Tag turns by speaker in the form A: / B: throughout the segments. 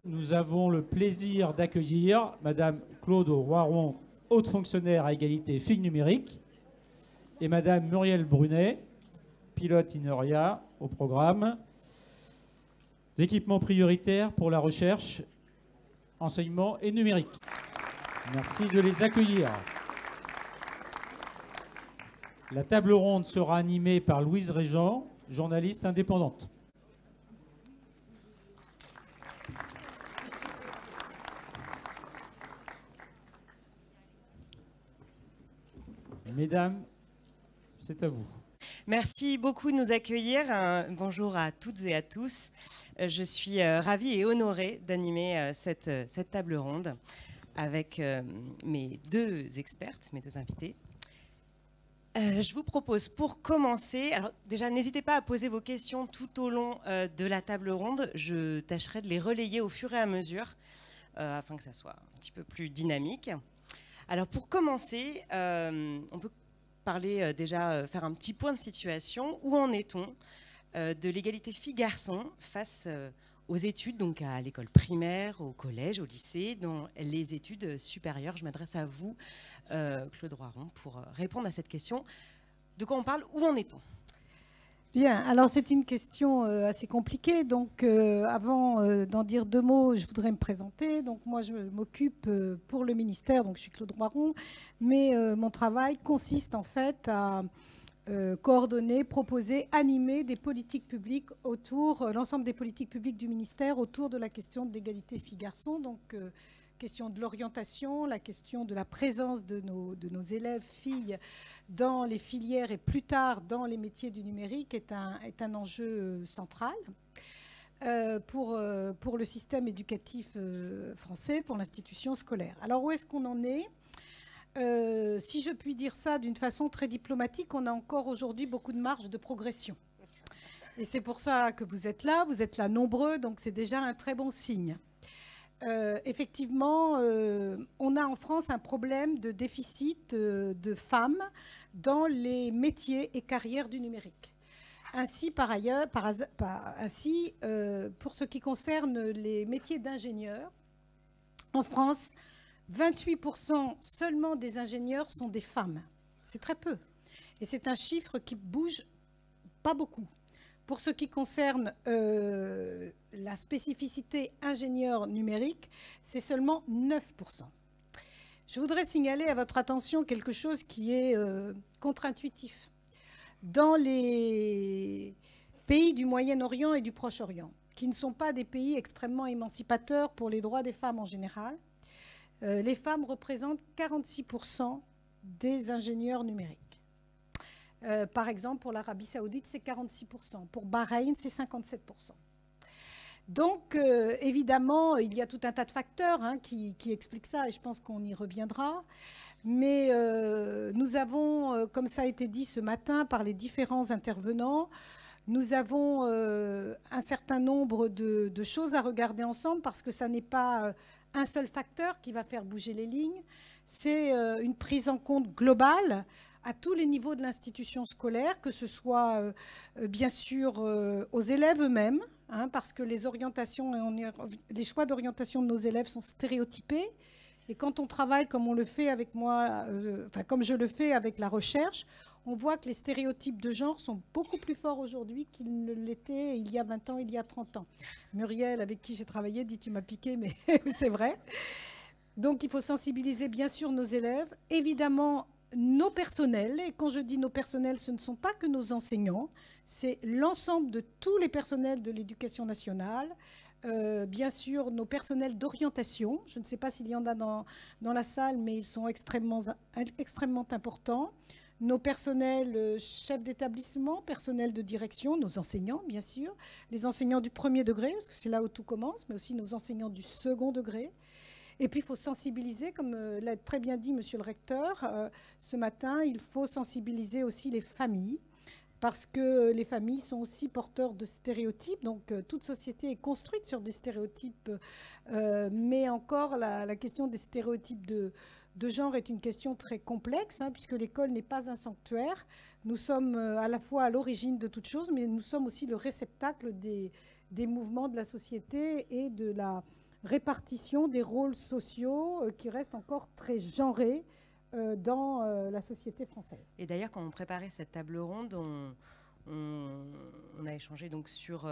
A: Nous avons le plaisir d'accueillir Madame Claude Roiron, haute fonctionnaire à égalité filles numériques, et Madame Muriel Brunet, pilote INERIA au programme d'équipement prioritaire pour la recherche, enseignement et numérique. Merci de les accueillir. La table ronde sera animée par Louise Régent, journaliste indépendante. Mesdames, c'est à vous.
B: Merci beaucoup de nous accueillir. Bonjour à toutes et à tous. Je suis ravie et honorée d'animer cette table ronde avec mes deux expertes, mes deux invités. Je vous propose pour commencer, alors déjà n'hésitez pas à poser vos questions tout au long de la table ronde. Je tâcherai de les relayer au fur et à mesure afin que ça soit un petit peu plus dynamique. Alors pour commencer, on peut parler faire un petit point de situation. Où en est-on de l'égalité filles-garçons face aux études, donc à l'école primaire, au collège, au lycée, dans les études supérieures? Je m'adresse à vous, Claude Roiron, pour répondre à cette question. De quoi on parle? Où en est-on?
C: Bien, alors c'est une question assez compliquée. Donc avant d'en dire deux mots, je voudrais me présenter. Donc moi je m'occupe pour le ministère, donc je suis Claude Roiron, mais mon travail consiste en fait à coordonner, proposer, animer des politiques publiques autour, l'ensemble des politiques publiques du ministère autour de la question de l'égalité filles-garçons. Donc question de l'orientation, la question de la présence de nos élèves filles dans les filières et plus tard dans les métiers du numérique est un enjeu central pour le système éducatif français, pour l'institution scolaire. Alors où est-ce qu'on en est ? Si je puis dire ça d'une façon très diplomatique, on a encore aujourd'hui beaucoup de marge de progression. Et c'est pour ça que vous êtes là nombreux, donc c'est déjà un très bon signe. Effectivement, on a en France un problème de déficit de femmes dans les métiers et carrières du numérique. Ainsi, pour ce qui concerne les métiers d'ingénieur, en France, 28% seulement des ingénieurs sont des femmes. C'est très peu. Et c'est un chiffre qui bouge pas beaucoup. Pour ce qui concerne la spécificité ingénieur numérique, c'est seulement 9%. Je voudrais signaler à votre attention quelque chose qui est contre-intuitif. Dans les pays du Moyen-Orient et du Proche-Orient, qui ne sont pas des pays extrêmement émancipateurs pour les droits des femmes en général, les femmes représentent 46% des ingénieurs numériques. Par exemple, pour l'Arabie Saoudite, c'est 46%. Pour Bahreïn, c'est 57%. Donc, évidemment, il y a tout un tas de facteurs qui expliquent ça, et je pense qu'on y reviendra. Mais nous avons, comme ça a été dit ce matin par les différents intervenants, nous avons un certain nombre de choses à regarder ensemble, parce que ça n'est pas un seul facteur qui va faire bouger les lignes. C'est une prise en compte globale à tous les niveaux de l'institution scolaire, que ce soit bien sûr aux élèves eux-mêmes, parce que les orientations, les choix d'orientation de nos élèves sont stéréotypés. Et quand on travaille comme on le fait avec moi, comme je le fais avec la recherche, on voit que les stéréotypes de genre sont beaucoup plus forts aujourd'hui qu'ils ne l'étaient il y a 20 ans, il y a 30 ans. Muriel, avec qui j'ai travaillé, dit « tu m'as piqué », mais c'est vrai. Donc il faut sensibiliser bien sûr nos élèves, évidemment nos personnels, et quand je dis nos personnels, ce ne sont pas que nos enseignants, c'est l'ensemble de tous les personnels de l'éducation nationale, bien sûr nos personnels d'orientation, je ne sais pas s'il y en a dans la salle, mais ils sont extrêmement importants, nos personnels chefs d'établissement, personnels de direction, nos enseignants bien sûr, les enseignants du premier degré, parce que c'est là où tout commence, mais aussi nos enseignants du second degré. Et puis, il faut sensibiliser, comme l'a très bien dit monsieur le recteur ce matin, il faut sensibiliser aussi les familles, parce que les familles sont aussi porteurs de stéréotypes. Donc, toute société est construite sur des stéréotypes, mais encore, la question des stéréotypes de genre est une question très complexe, puisque l'école n'est pas un sanctuaire. Nous sommes à la fois à l'origine de toute chose, mais nous sommes aussi le réceptacle des mouvements de la société et de répartition des rôles sociaux qui restent encore très genrés dans la société française.
B: Et d'ailleurs, quand on préparait cette table ronde, on a échangé donc sur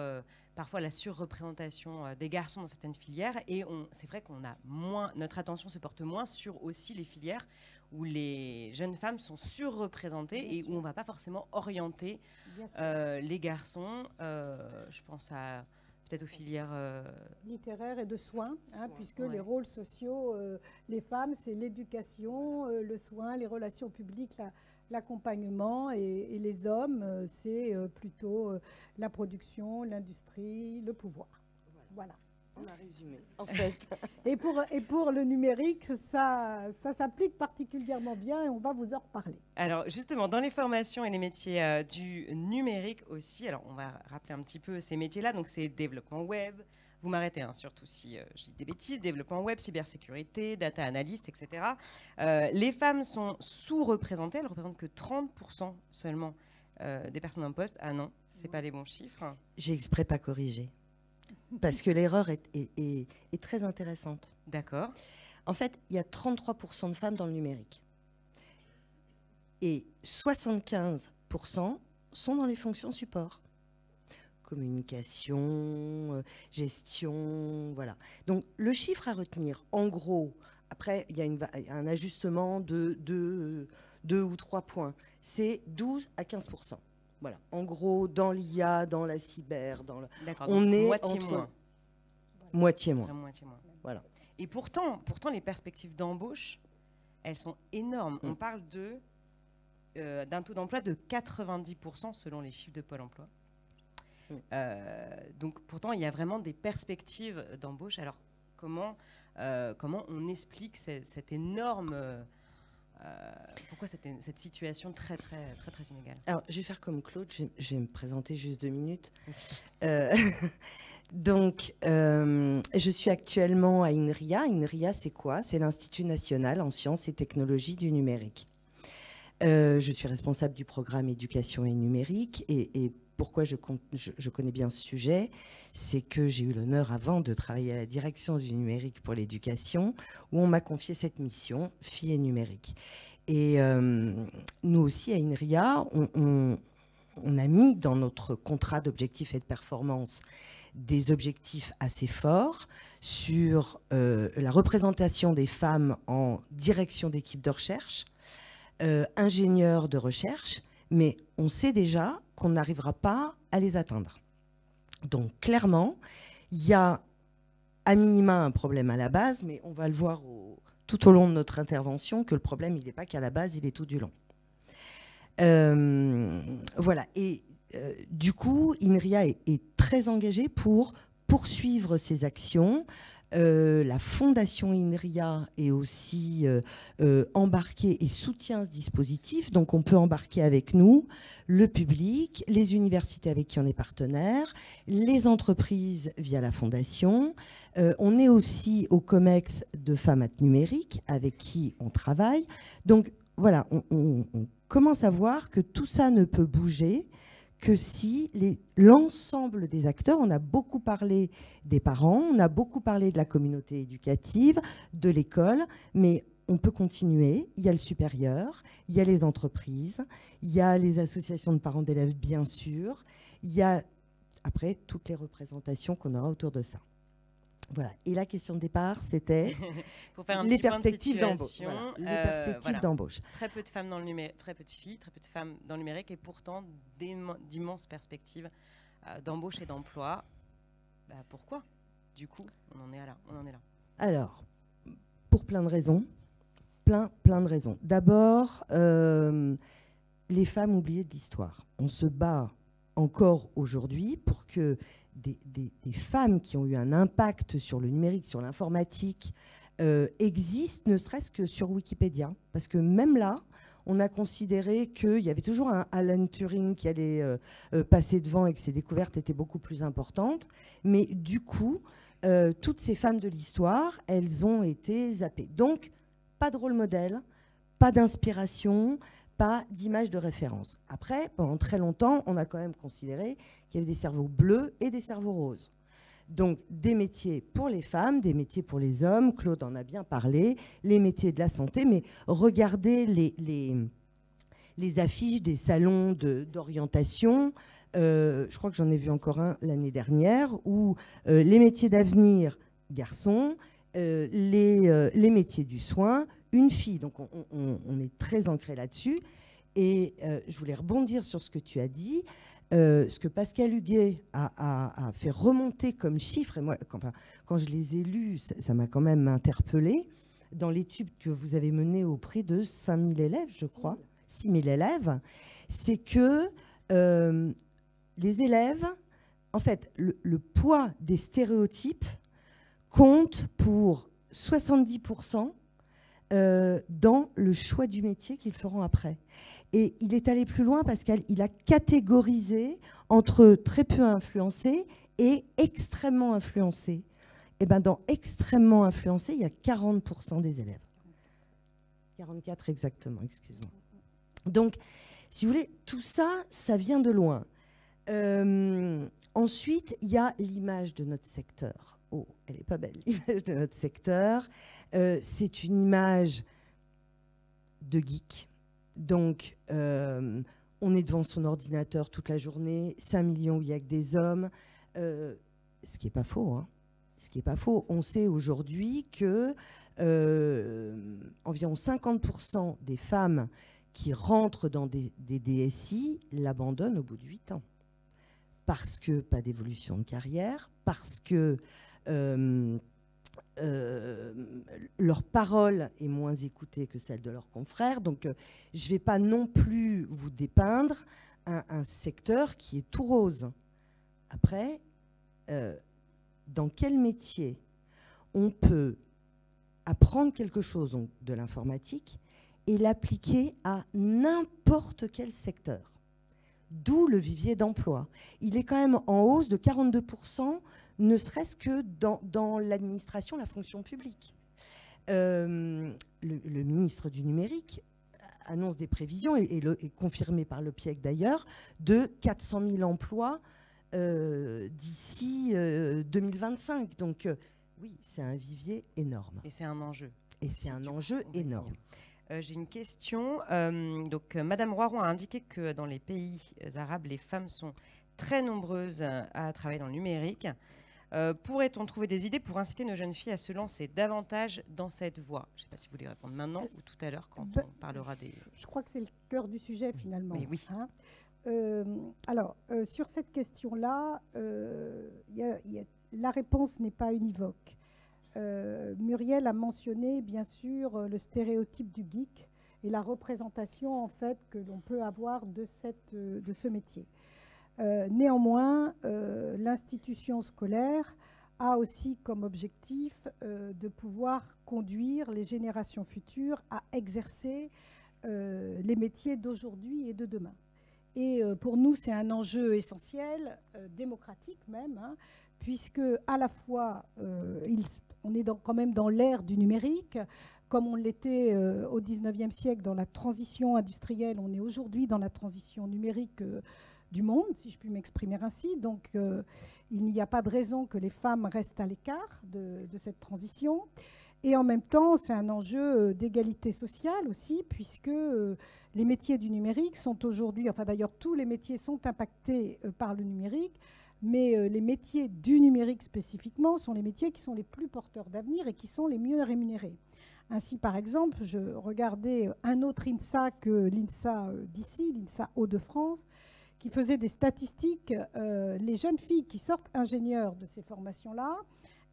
B: parfois la surreprésentation des garçons dans certaines filières, et c'est vrai qu'on a moins, notre attention se porte moins sur aussi les filières où les jeunes femmes sont surreprésentées et où on ne va pas forcément orienter les garçons. Je pense à peut-être aux filières
C: littéraires et de soins, puisque
B: ouais.
C: les rôles sociaux, les femmes, c'est l'éducation, le soin, les relations publiques, l'accompagnement, et les hommes, c'est plutôt la production, l'industrie, le pouvoir. Voilà.
D: On a résumé, en fait.
C: Et pour le numérique, ça s'applique particulièrement bien, et on va vous en reparler.
B: Alors justement, dans les formations et les métiers du numérique aussi, alors on va rappeler un petit peu ces métiers-là. Donc c'est développement web, vous m'arrêtez surtout si je dis des bêtises, développement web, cybersécurité, data analyst, etc. Les femmes sont sous-représentées, elles ne représentent que 30% seulement des personnes en poste. Ah non, ce n'est pas les bons chiffres.
D: J'ai exprès pas corrigé. Parce que l'erreur est très intéressante.
B: D'accord.
D: En fait, il y a 33% de femmes dans le numérique. Et 75% sont dans les fonctions support. Communication, gestion, voilà. Donc, le chiffre à retenir, en gros, après, il y a un ajustement de 2 ou 3 points. C'est 12 à 15%. Voilà. En gros, dans l'IA, dans la cyber, on est
B: moitié
D: entre
B: moins.
D: Moitié moins.
B: Moitié moins.
D: Voilà.
B: Et pourtant, les perspectives d'embauche, elles sont énormes. On parle d'un taux d'emploi de 90% selon les chiffres de Pôle emploi. Donc, pourtant, il y a vraiment des perspectives d'embauche. Alors, comment on explique cette énorme... pourquoi cette situation très inégale?
D: Alors, je vais faire comme Claude, je vais me présenter juste 2 minutes. Donc, je suis actuellement à INRIA. INRIA, c'est quoi? C'est l'Institut national en sciences et technologies du numérique. Je suis responsable du programme éducation et numérique, et pourquoi je connais bien ce sujet, c'est que j'ai eu l'honneur avant de travailler à la direction du numérique pour l'éducation, où on m'a confié cette mission, filles et numérique. Et nous aussi, à INRIA, on a mis dans notre contrat d'objectifs et de performance des objectifs assez forts sur la représentation des femmes en direction d'équipe de recherche, ingénieurs de recherche, mais on sait déjà qu'on n'arrivera pas à les atteindre. Donc clairement, il y a à minima un problème à la base, mais on va le voir tout au long de notre intervention, que le problème, il n'est pas qu'à la base, il est tout du long. Voilà, et du coup, INRIA est très engagée pour poursuivre ses actions. La fondation INRIA est aussi embarquée et soutient ce dispositif. Donc on peut embarquer avec nous le public, les universités avec qui on est partenaire, les entreprises via la fondation. On est aussi au COMEX de Femmes Numérique avec qui on travaille. Donc voilà, on commence à voir que tout ça ne peut bouger que si l'ensemble des acteurs, on a beaucoup parlé des parents, on a beaucoup parlé de la communauté éducative, de l'école, mais on peut continuer. Il y a le supérieur, il y a les entreprises, il y a les associations de parents d'élèves, bien sûr, il y a après toutes les représentations qu'on aura autour de ça. Voilà. Et la question de départ, c'était les perspectives d'embauche. Voilà. Les perspectives d'embauche.
B: Très peu de femmes dans le numérique, très peu de filles, très peu de femmes dans le numérique, et pourtant d'immenses perspectives d'embauche et d'emploi. Pourquoi? Du coup, on en est là.
D: Alors, pour plein de raisons. Plein de raisons. D'abord, les femmes oubliées de l'histoire. On se bat encore aujourd'hui pour que des femmes qui ont eu un impact sur le numérique, sur l'informatique, existent, ne serait-ce que sur Wikipédia. Parce que même là, on a considéré qu'il y avait toujours un Alan Turing qui allait passer devant et que ses découvertes étaient beaucoup plus importantes. Mais du coup, toutes ces femmes de l'histoire, elles ont été zappées. Donc, pas de rôle modèle, pas d'inspiration, pas d'image de référence. Après, pendant très longtemps, on a quand même considéré qu'il y avait des cerveaux bleus et des cerveaux roses. Donc, des métiers pour les femmes, des métiers pour les hommes. Claude en a bien parlé. Les métiers de la santé. Mais regardez les affiches des salons d'orientation. Je crois que j'en ai vu encore un l'année dernière, où les métiers d'avenir, garçons, les métiers du soin, une fille. Donc, on est très ancré là-dessus. Et je voulais rebondir sur ce que tu as dit. Ce que Pascal Huguet a fait remonter comme chiffre, et moi, quand je les ai lus, ça m'a quand même interpellée, dans l'étude que vous avez menée auprès de 5000 élèves, je crois, 6000 élèves, c'est que les élèves, en fait, le poids des stéréotypes compte pour 70% dans le choix du métier qu'ils feront après. Et il est allé plus loin parce qu'il a catégorisé entre très peu influencés et extrêmement influencés. Et bien dans extrêmement influencés, il y a 40% des élèves. 44 exactement, excuse-moi. Donc, si vous voulez, tout ça, ça vient de loin. Ensuite, il y a l'image de notre secteur. Oh, elle n'est pas belle, l'image de notre secteur. C'est une image de geek. Donc, on est devant son ordinateur toute la journée, 5 millions où il n'y a que des hommes. Ce qui n'est pas faux, hein. Ce qui n'est pas faux. On sait aujourd'hui que environ 50% des femmes qui rentrent dans des DSI l'abandonnent au bout de 8 ans. Parce que pas d'évolution de carrière, parce que leur parole est moins écoutée que celle de leurs confrères. Donc, je ne vais pas non plus vous dépeindre un secteur qui est tout rose. Après, dans quel métier on peut apprendre quelque chose donc, de l'informatique et l'appliquer à n'importe quel secteur? D'où le vivier d'emploi. Il est quand même en hausse de 42%, ne serait-ce que dans l'administration, la fonction publique. Le ministre du numérique annonce des prévisions, et confirmé par le PIEC d'ailleurs, de 400 000 emplois d'ici 2025. Donc oui, c'est un vivier énorme.
B: Et c'est un enjeu.
D: Et c'est un enjeu énorme.
B: J'ai une question. Madame Roiron a indiqué que dans les pays arabes, les femmes sont très nombreuses à travailler dans le numérique. Pourrait-on trouver des idées pour inciter nos jeunes filles à se lancer davantage dans cette voie? Je ne sais pas si vous voulez répondre maintenant ou tout à l'heure quand on parlera des...
C: Je crois que c'est le cœur du sujet finalement.
B: Mais oui.
C: Hein. Alors, sur cette question-là, la réponse n'est pas univoque. Muriel a mentionné bien sûr le stéréotype du geek et la représentation en fait que l'on peut avoir de ce métier. Néanmoins, l'institution scolaire a aussi comme objectif de pouvoir conduire les générations futures à exercer les métiers d'aujourd'hui et de demain. Et pour nous, c'est un enjeu essentiel, démocratique même, hein, puisque à la fois, on est quand même dans l'ère du numérique, comme on l'était au 19e siècle dans la transition industrielle, on est aujourd'hui dans la transition numérique du monde, si je puis m'exprimer ainsi. Donc, il n'y a pas de raison que les femmes restent à l'écart de cette transition. Et en même temps, c'est un enjeu d'égalité sociale aussi, puisque les métiers du numérique sont aujourd'hui, enfin d'ailleurs tous les métiers sont impactés par le numérique, mais les métiers du numérique spécifiquement sont les métiers qui sont les plus porteurs d'avenir et qui sont les mieux rémunérés. Ainsi, par exemple, je regardais un autre INSA que l'INSA d'ici, l'INSA Hauts-de-France, qui faisait des statistiques. Les jeunes filles qui sortent ingénieurs de ces formations-là,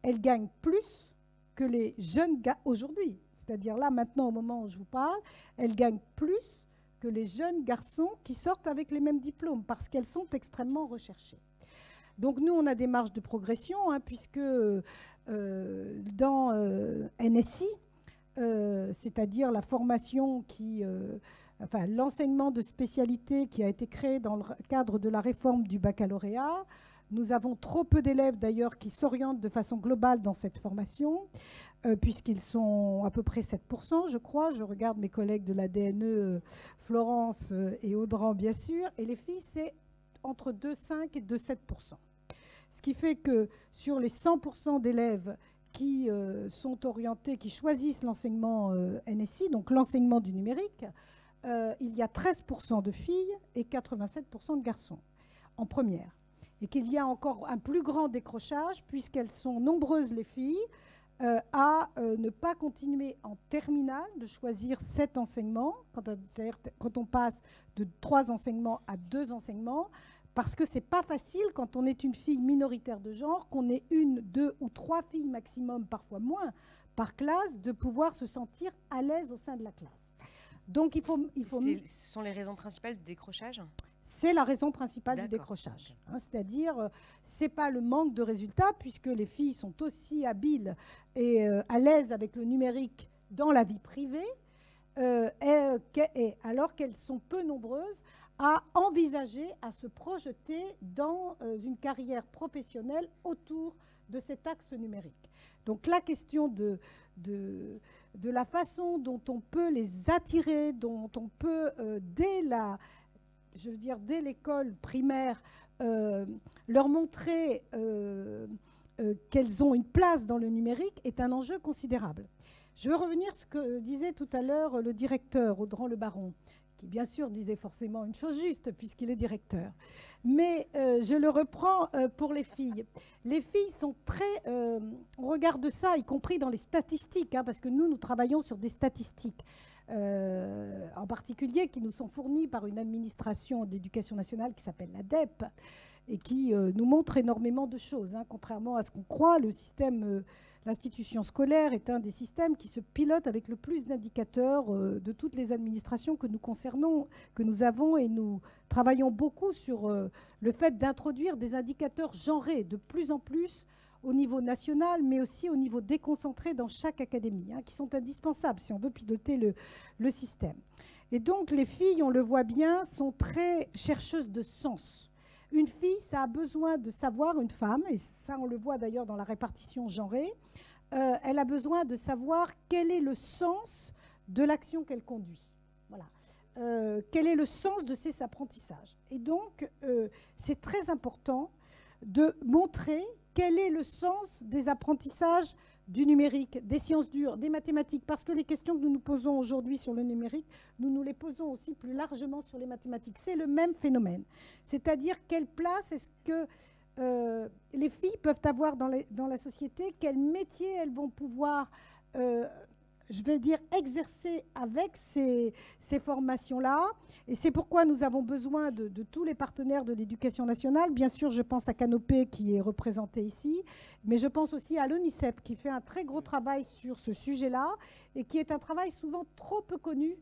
C: elles gagnent plus que les jeunes gars aujourd'hui. C'est-à-dire là, maintenant, au moment où je vous parle, elles gagnent plus que les jeunes garçons qui sortent avec les mêmes diplômes parce qu'elles sont extrêmement recherchées. Donc nous, on a des marges de progression, hein, puisque dans NSI, c'est-à-dire la formation l'enseignement de spécialité qui a été créé dans le cadre de la réforme du baccalauréat, nous avons trop peu d'élèves d'ailleurs qui s'orientent de façon globale dans cette formation, puisqu'ils sont à peu près 7%, je crois. Je regarde mes collègues de la DNE, Florence et Audran, bien sûr. Et les filles, c'est entre 2,5 et 2,7%. Ce qui fait que sur les 100% d'élèves qui sont orientés, qui choisissent l'enseignement NSI, donc l'enseignement du numérique, il y a 13% de filles et 87% de garçons en première. Et qu'il y a encore un plus grand décrochage, puisqu'elles sont nombreuses, les filles, à ne pas continuer en terminale, de choisir cet enseignement, quand on passe de 3 enseignements à 2 enseignements, parce que c'est pas facile, quand on est une fille minoritaire de genre, qu'on ait 1, 2 ou 3 filles maximum, parfois moins, par classe, de pouvoir se sentir à l'aise au sein de la classe. Donc il faut
B: Ce sont les raisons principales du décrochage ?
C: C'est la raison principale du décrochage. Hein, c'est-à-dire, c'est pas le manque de résultats, puisque les filles sont aussi habiles et à l'aise avec le numérique dans la vie privée, alors qu'elles sont peu nombreuses à envisager, à se projeter dans une carrière professionnelle autour de cet axe numérique. Donc la question de la façon dont on peut les attirer, dont on peut, dès l'école primaire, leur montrer qu'elles ont une place dans le numérique est un enjeu considérable. Je veux revenir sur ce que disait tout à l'heure le directeur, Audran Le Baron, qui bien sûr disait forcément une chose juste puisqu'il est directeur. Mais je le reprends pour les filles. Les filles sont très... on regarde ça, y compris dans les statistiques, hein, parce que nous travaillons sur des statistiques, en particulier qui nous sont fournies par une administration d'éducation nationale qui s'appelle l'ADEP, et qui nous montre énormément de choses. Hein. Contrairement à ce qu'on croit, le système... L'institution scolaire est un des systèmes qui se pilote avec le plus d'indicateurs de toutes les administrations que nous avons, et nous travaillons beaucoup sur le fait d'introduire des indicateurs genrés de plus en plus au niveau national, mais aussi au niveau déconcentré dans chaque académie, hein, qui sont indispensables si on veut piloter le système. Et donc les filles, on le voit bien, sont très chercheuses de sens. Une fille, ça a besoin de savoir, une femme, et ça on le voit d'ailleurs dans la répartition genrée, elle a besoin de savoir quel est le sens de l'action qu'elle conduit. Voilà. Quel est le sens de ses apprentissages. Et donc, c'est très important de montrer quel est le sens des apprentissages du numérique, des sciences dures, des mathématiques, parce que les questions que nous nous posons aujourd'hui sur le numérique, nous nous les posons aussi plus largement sur les mathématiques. C'est le même phénomène. C'est-à-dire quelle place est-ce que les filles peuvent avoir dans la société, quel métier elles vont pouvoir, je vais dire, exercer avec ces formations-là. Et c'est pourquoi nous avons besoin de tous les partenaires de l'éducation nationale. Bien sûr, je pense à Canopé qui est représenté ici, mais je pense aussi à l'ONICEP qui fait un très gros travail sur ce sujet-là et qui est un travail souvent trop peu connu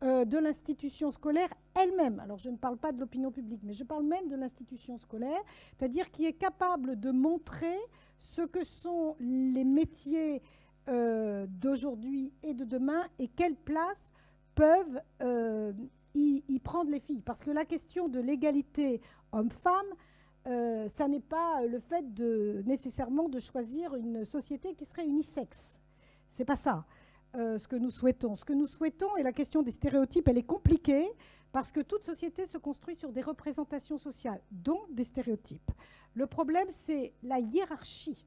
C: de l'institution scolaire elle-même. Alors, je ne parle pas de l'opinion publique, mais je parle même de l'institution scolaire, c'est-à-dire qui est capable de montrer ce que sont les métiers d'aujourd'hui et de demain et quelle place peuvent y prendre les filles. Parce que la question de l'égalité homme-femme, ça n'est pas le fait nécessairement de choisir une société qui serait unisexe. C'est pas ça. Ce que nous souhaitons. Ce que nous souhaitons, et la question des stéréotypes, elle est compliquée, parce que toute société se construit sur des représentations sociales, donc des stéréotypes. Le problème, c'est la hiérarchie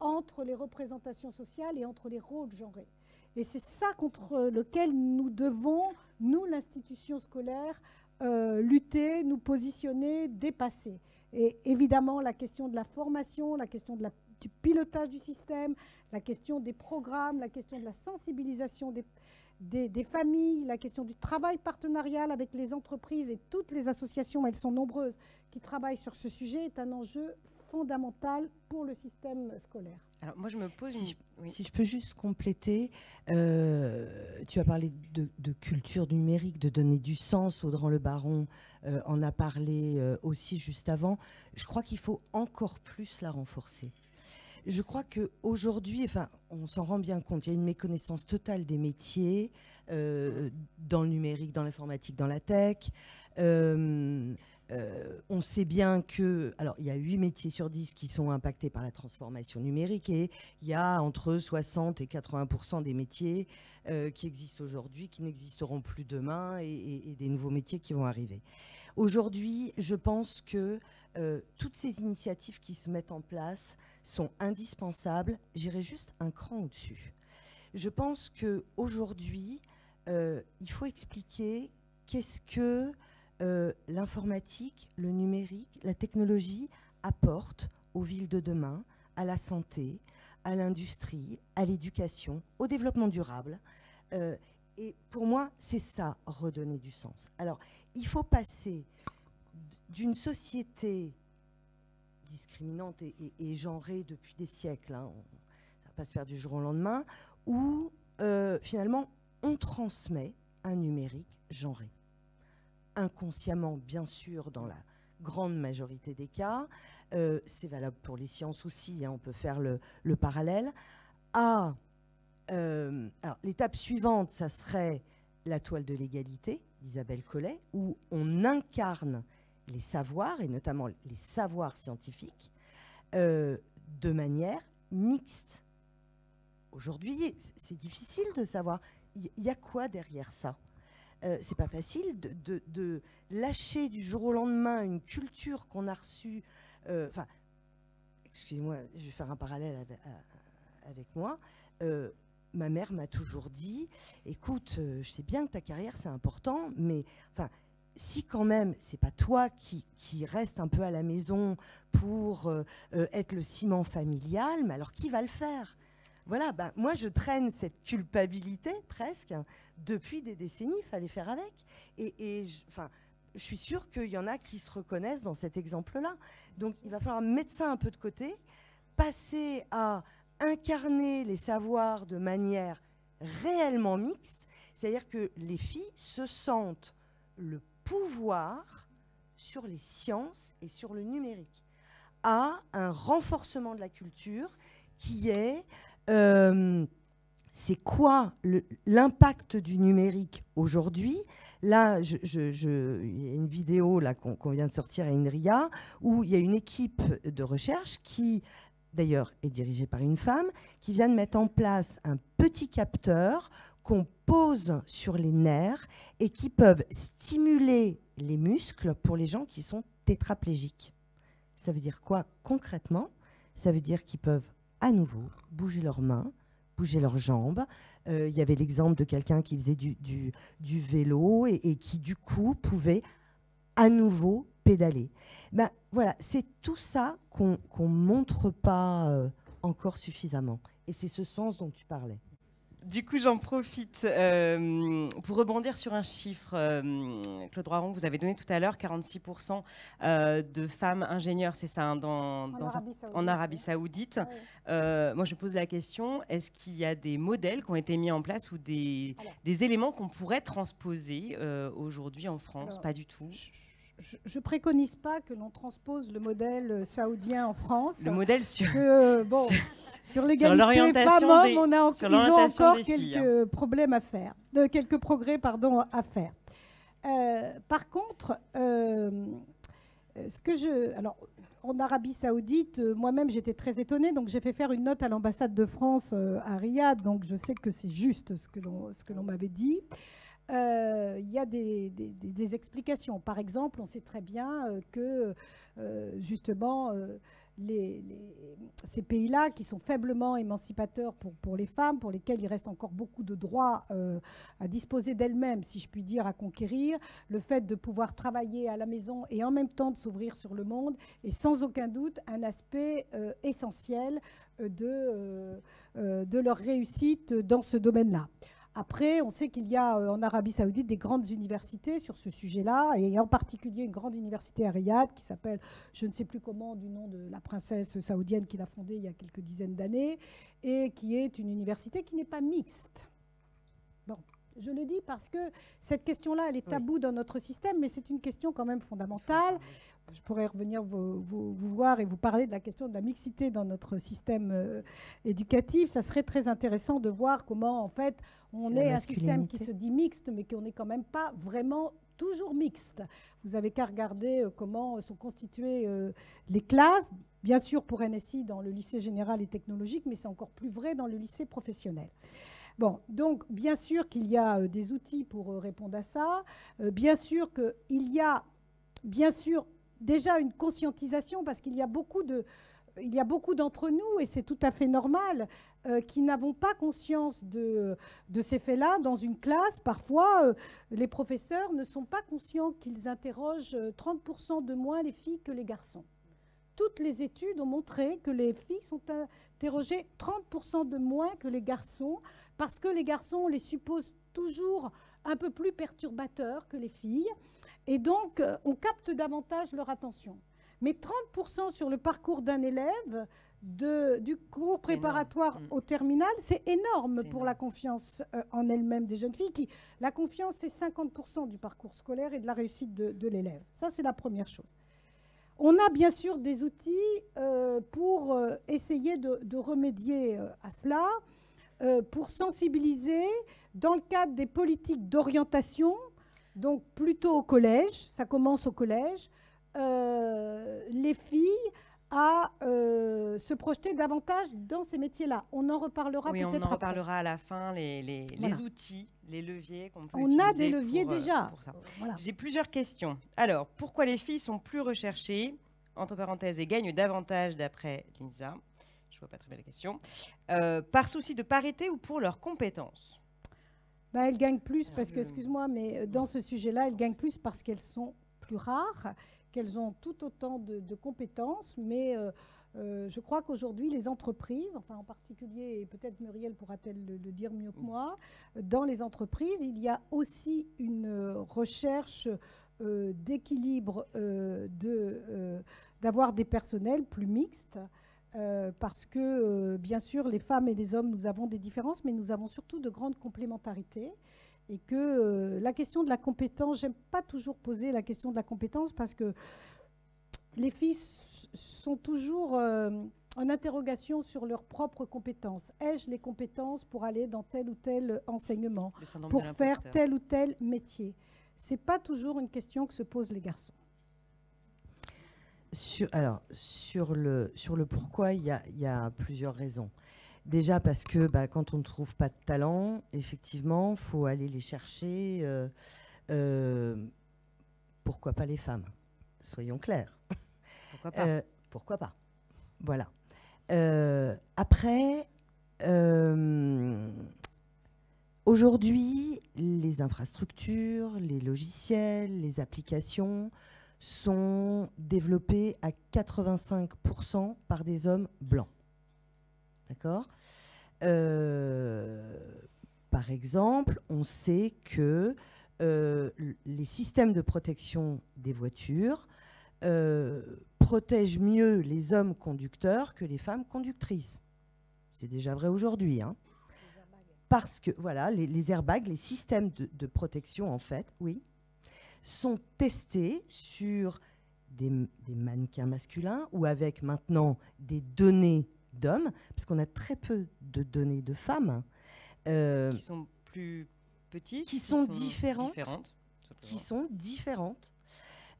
C: entre les représentations sociales et entre les rôles genrés. Et c'est ça contre lequel nous devons, nous, l'institution scolaire, lutter, nous positionner, dépasser. Et évidemment, la question de la formation, la question du pilotage du système, la question des programmes, la question de la sensibilisation des familles, la question du travail partenarial avec les entreprises et toutes les associations, elles sont nombreuses, qui travaillent sur ce sujet, est un enjeu fondamental pour le système scolaire.
B: Alors moi je me pose...
D: Si je peux juste compléter, tu as parlé de culture numérique, de donner du sens. Audran Le Baron en a parlé aussi juste avant. Je crois qu'il faut encore plus la renforcer. Je crois qu'aujourd'hui, enfin, on s'en rend bien compte, il y a une méconnaissance totale des métiers dans le numérique, dans l'informatique, dans la tech. On sait bien que, alors il y a 8 métiers sur 10 qui sont impactés par la transformation numérique et il y a entre 60 et 80% des métiers qui existent aujourd'hui, qui n'existeront plus demain et des nouveaux métiers qui vont arriver. Aujourd'hui, je pense que toutes ces initiatives qui se mettent en place sont indispensables. J'irai juste un cran au-dessus. Je pense qu'aujourd'hui, il faut expliquer qu'est-ce que l'informatique, le numérique, la technologie apporte aux villes de demain, à la santé, à l'industrie, à l'éducation, au développement durable. Et pour moi, c'est ça, redonner du sens. Alors, il faut passer d'une société discriminante et genrée depuis des siècles, hein, ça ne va pas se faire du jour au lendemain, où finalement, on transmet un numérique genré. Inconsciemment, bien sûr, dans la grande majorité des cas, c'est valable pour les sciences aussi, hein, on peut faire le parallèle. Alors, l'étape suivante, ça serait la toile de l'égalité d'Isabelle Collet, où on incarne les savoirs, et notamment les savoirs scientifiques, de manière mixte. Aujourd'hui, c'est difficile de savoir, il y a quoi derrière ça ? C'est pas facile de lâcher du jour au lendemain une culture qu'on a reçue. Excusez-moi, je vais faire un parallèle avec moi. Ma mère m'a toujours dit, écoute, je sais bien que ta carrière c'est important, mais si quand même c'est pas toi qui reste un peu à la maison pour être le ciment familial, mais alors qui va le faire ? Voilà, moi je traîne cette culpabilité presque depuis des décennies, il fallait faire avec. Et je suis sûre qu'il y en a qui se reconnaissent dans cet exemple-là. Donc il va falloir mettre ça un peu de côté, passer à incarner les savoirs de manière réellement mixte, c'est-à-dire que les filles se sentent le pouvoir sur les sciences et sur le numérique, à un renforcement de la culture qui est c'est quoi l'impact du numérique aujourd'hui ? Là, il y a une vidéo là, qu'on vient de sortir à INRIA où il y a une équipe de recherche qui, d'ailleurs, est dirigée par une femme, qui vient de mettre en place un petit capteur qu'on pose sur les nerfs et qui peuvent stimuler les muscles pour les gens qui sont tétraplégiques. Ça veut dire quoi concrètement ? Ça veut dire qu'ils peuvent à nouveau bouger leurs mains, bouger leurs jambes. Il y avait l'exemple de quelqu'un qui faisait du vélo et qui, du coup, pouvait à nouveau pédaler. Voilà, c'est tout ça qu'on ne montre pas encore suffisamment. Et c'est ce sens dont tu parlais.
B: Du coup, j'en profite pour rebondir sur un chiffre. Claude Roiron, vous avez donné tout à l'heure 46% de femmes ingénieures, c'est ça, hein, en Arabie Saoudite. Ouais. Moi, je pose la question, est-ce qu'il y a des modèles qui ont été mis en place ou des éléments qu'on pourrait transposer aujourd'hui en France ? Pas du tout.
C: Je ne préconise pas que l'on transpose le modèle saoudien en France.
B: Le modèle sur...
C: Sur l'égalité femmes-hommes, ils ont encore quelques problèmes à faire, quelques progrès à faire. Par contre, en Arabie Saoudite, moi-même j'étais très étonnée, donc j'ai fait faire une note à l'ambassade de France à Riyad, donc je sais que c'est juste ce que l'on m'avait dit. Il y a des explications. Par exemple, on sait très bien que justement ces pays-là qui sont faiblement émancipateurs pour les femmes, pour lesquels il reste encore beaucoup de droits à disposer d'elles-mêmes, si je puis dire, à conquérir, le fait de pouvoir travailler à la maison et en même temps de s'ouvrir sur le monde est sans aucun doute un aspect essentiel de leur réussite dans ce domaine-là. Après, on sait qu'il y a en Arabie Saoudite des grandes universités sur ce sujet-là, et en particulier une grande université à Riyad qui s'appelle, je ne sais plus comment, du nom de la princesse saoudienne qui l'a fondée il y a quelques dizaines d'années, et qui est une université qui n'est pas mixte. Bon, je le dis parce que cette question-là, elle est taboue dans notre système, mais c'est une question quand même fondamentale. Je pourrais revenir vous voir et vous parler de la question de la mixité dans notre système éducatif. Ça serait très intéressant de voir comment, en fait, on est un système qui se dit mixte, mais qu'on n'est quand même pas vraiment toujours mixte. Vous avez qu'à regarder comment sont constituées les classes. Bien sûr, pour NSI, dans le lycée général et technologique, mais c'est encore plus vrai dans le lycée professionnel. Bon, donc, bien sûr qu'il y a des outils pour répondre à ça. Bien sûr qu'il y a bien sûr, déjà une conscientisation, parce qu'il y a beaucoup d'entre nous, et c'est tout à fait normal, qui n'avons pas conscience de ces faits-là. Dans une classe, parfois, les professeurs ne sont pas conscients qu'ils interrogent 30% de moins les filles que les garçons. Toutes les études ont montré que les filles sont interrogées 30% de moins que les garçons, parce que les garçons, on les suppose toujours un peu plus perturbateurs que les filles, et donc on capte davantage leur attention. Mais 30% sur le parcours d'un élève, du cours préparatoire au terminal, c'est énorme pour la confiance en elle-même des jeunes filles. La confiance, c'est 50% du parcours scolaire et de la réussite de l'élève. Ça, c'est la première chose. On a bien sûr des outils pour essayer de remédier à cela, pour sensibiliser dans le cadre des politiques d'orientation, donc plutôt au collège, ça commence au collège, les filles à se projeter davantage dans ces métiers-là. On en reparlera peut-être après.
B: Oui, on en reparlera à la fin, les outils, les leviers qu'on peut
C: utiliser. On a des
B: pour,
C: leviers déjà.
B: Pour ça. Voilà. J'ai plusieurs questions. Alors, pourquoi les filles sont plus recherchées, entre parenthèses, et gagnent davantage d'après l'INSA? Je ne vois pas très bien la question. Par souci de parité ou pour leurs compétences?
C: Ben, elles gagnent plus parce que, excuse-moi, mais dans ce sujet-là, elles gagnent plus parce qu'elles sont plus rares, qu'elles ont tout autant de compétences, mais je crois qu'aujourd'hui, les entreprises, enfin en particulier, et peut-être Muriel pourra-t-elle le dire mieux que moi, dans les entreprises, il y a aussi une recherche d'équilibre, d'avoir des personnels plus mixtes, parce que, bien sûr, les femmes et les hommes, nous avons des différences, mais nous avons surtout de grandes complémentarités. Et que la question de la compétence, j'aime pas toujours poser la question de la compétence parce que les filles sont toujours en interrogation sur leurs propres compétences. Ai-je les compétences pour aller dans tel ou tel enseignement, pour faire tel ou tel métier? C'est pas toujours une question que se posent les garçons.
D: Sur le pourquoi, il y a plusieurs raisons. Déjà parce que quand on ne trouve pas de talent, effectivement, il faut aller les chercher. Pourquoi pas les femmes? Soyons clairs.
B: Pourquoi pas?
D: Pourquoi pas? Voilà. Après, aujourd'hui, les infrastructures, les logiciels, les applications sont développés à 85% par des hommes blancs. D'accord ? Par exemple, on sait que les systèmes de protection des voitures protègent mieux les hommes conducteurs que les femmes conductrices. C'est déjà vrai aujourd'hui. Hein. Parce que, voilà, les airbags, les systèmes de protection, en fait, oui, sont testés sur des mannequins masculins ou avec maintenant des données d'hommes, parce qu'on a très peu de données de femmes.
B: Qui sont plus petites,
D: qui sont différentes. Qui sont différentes.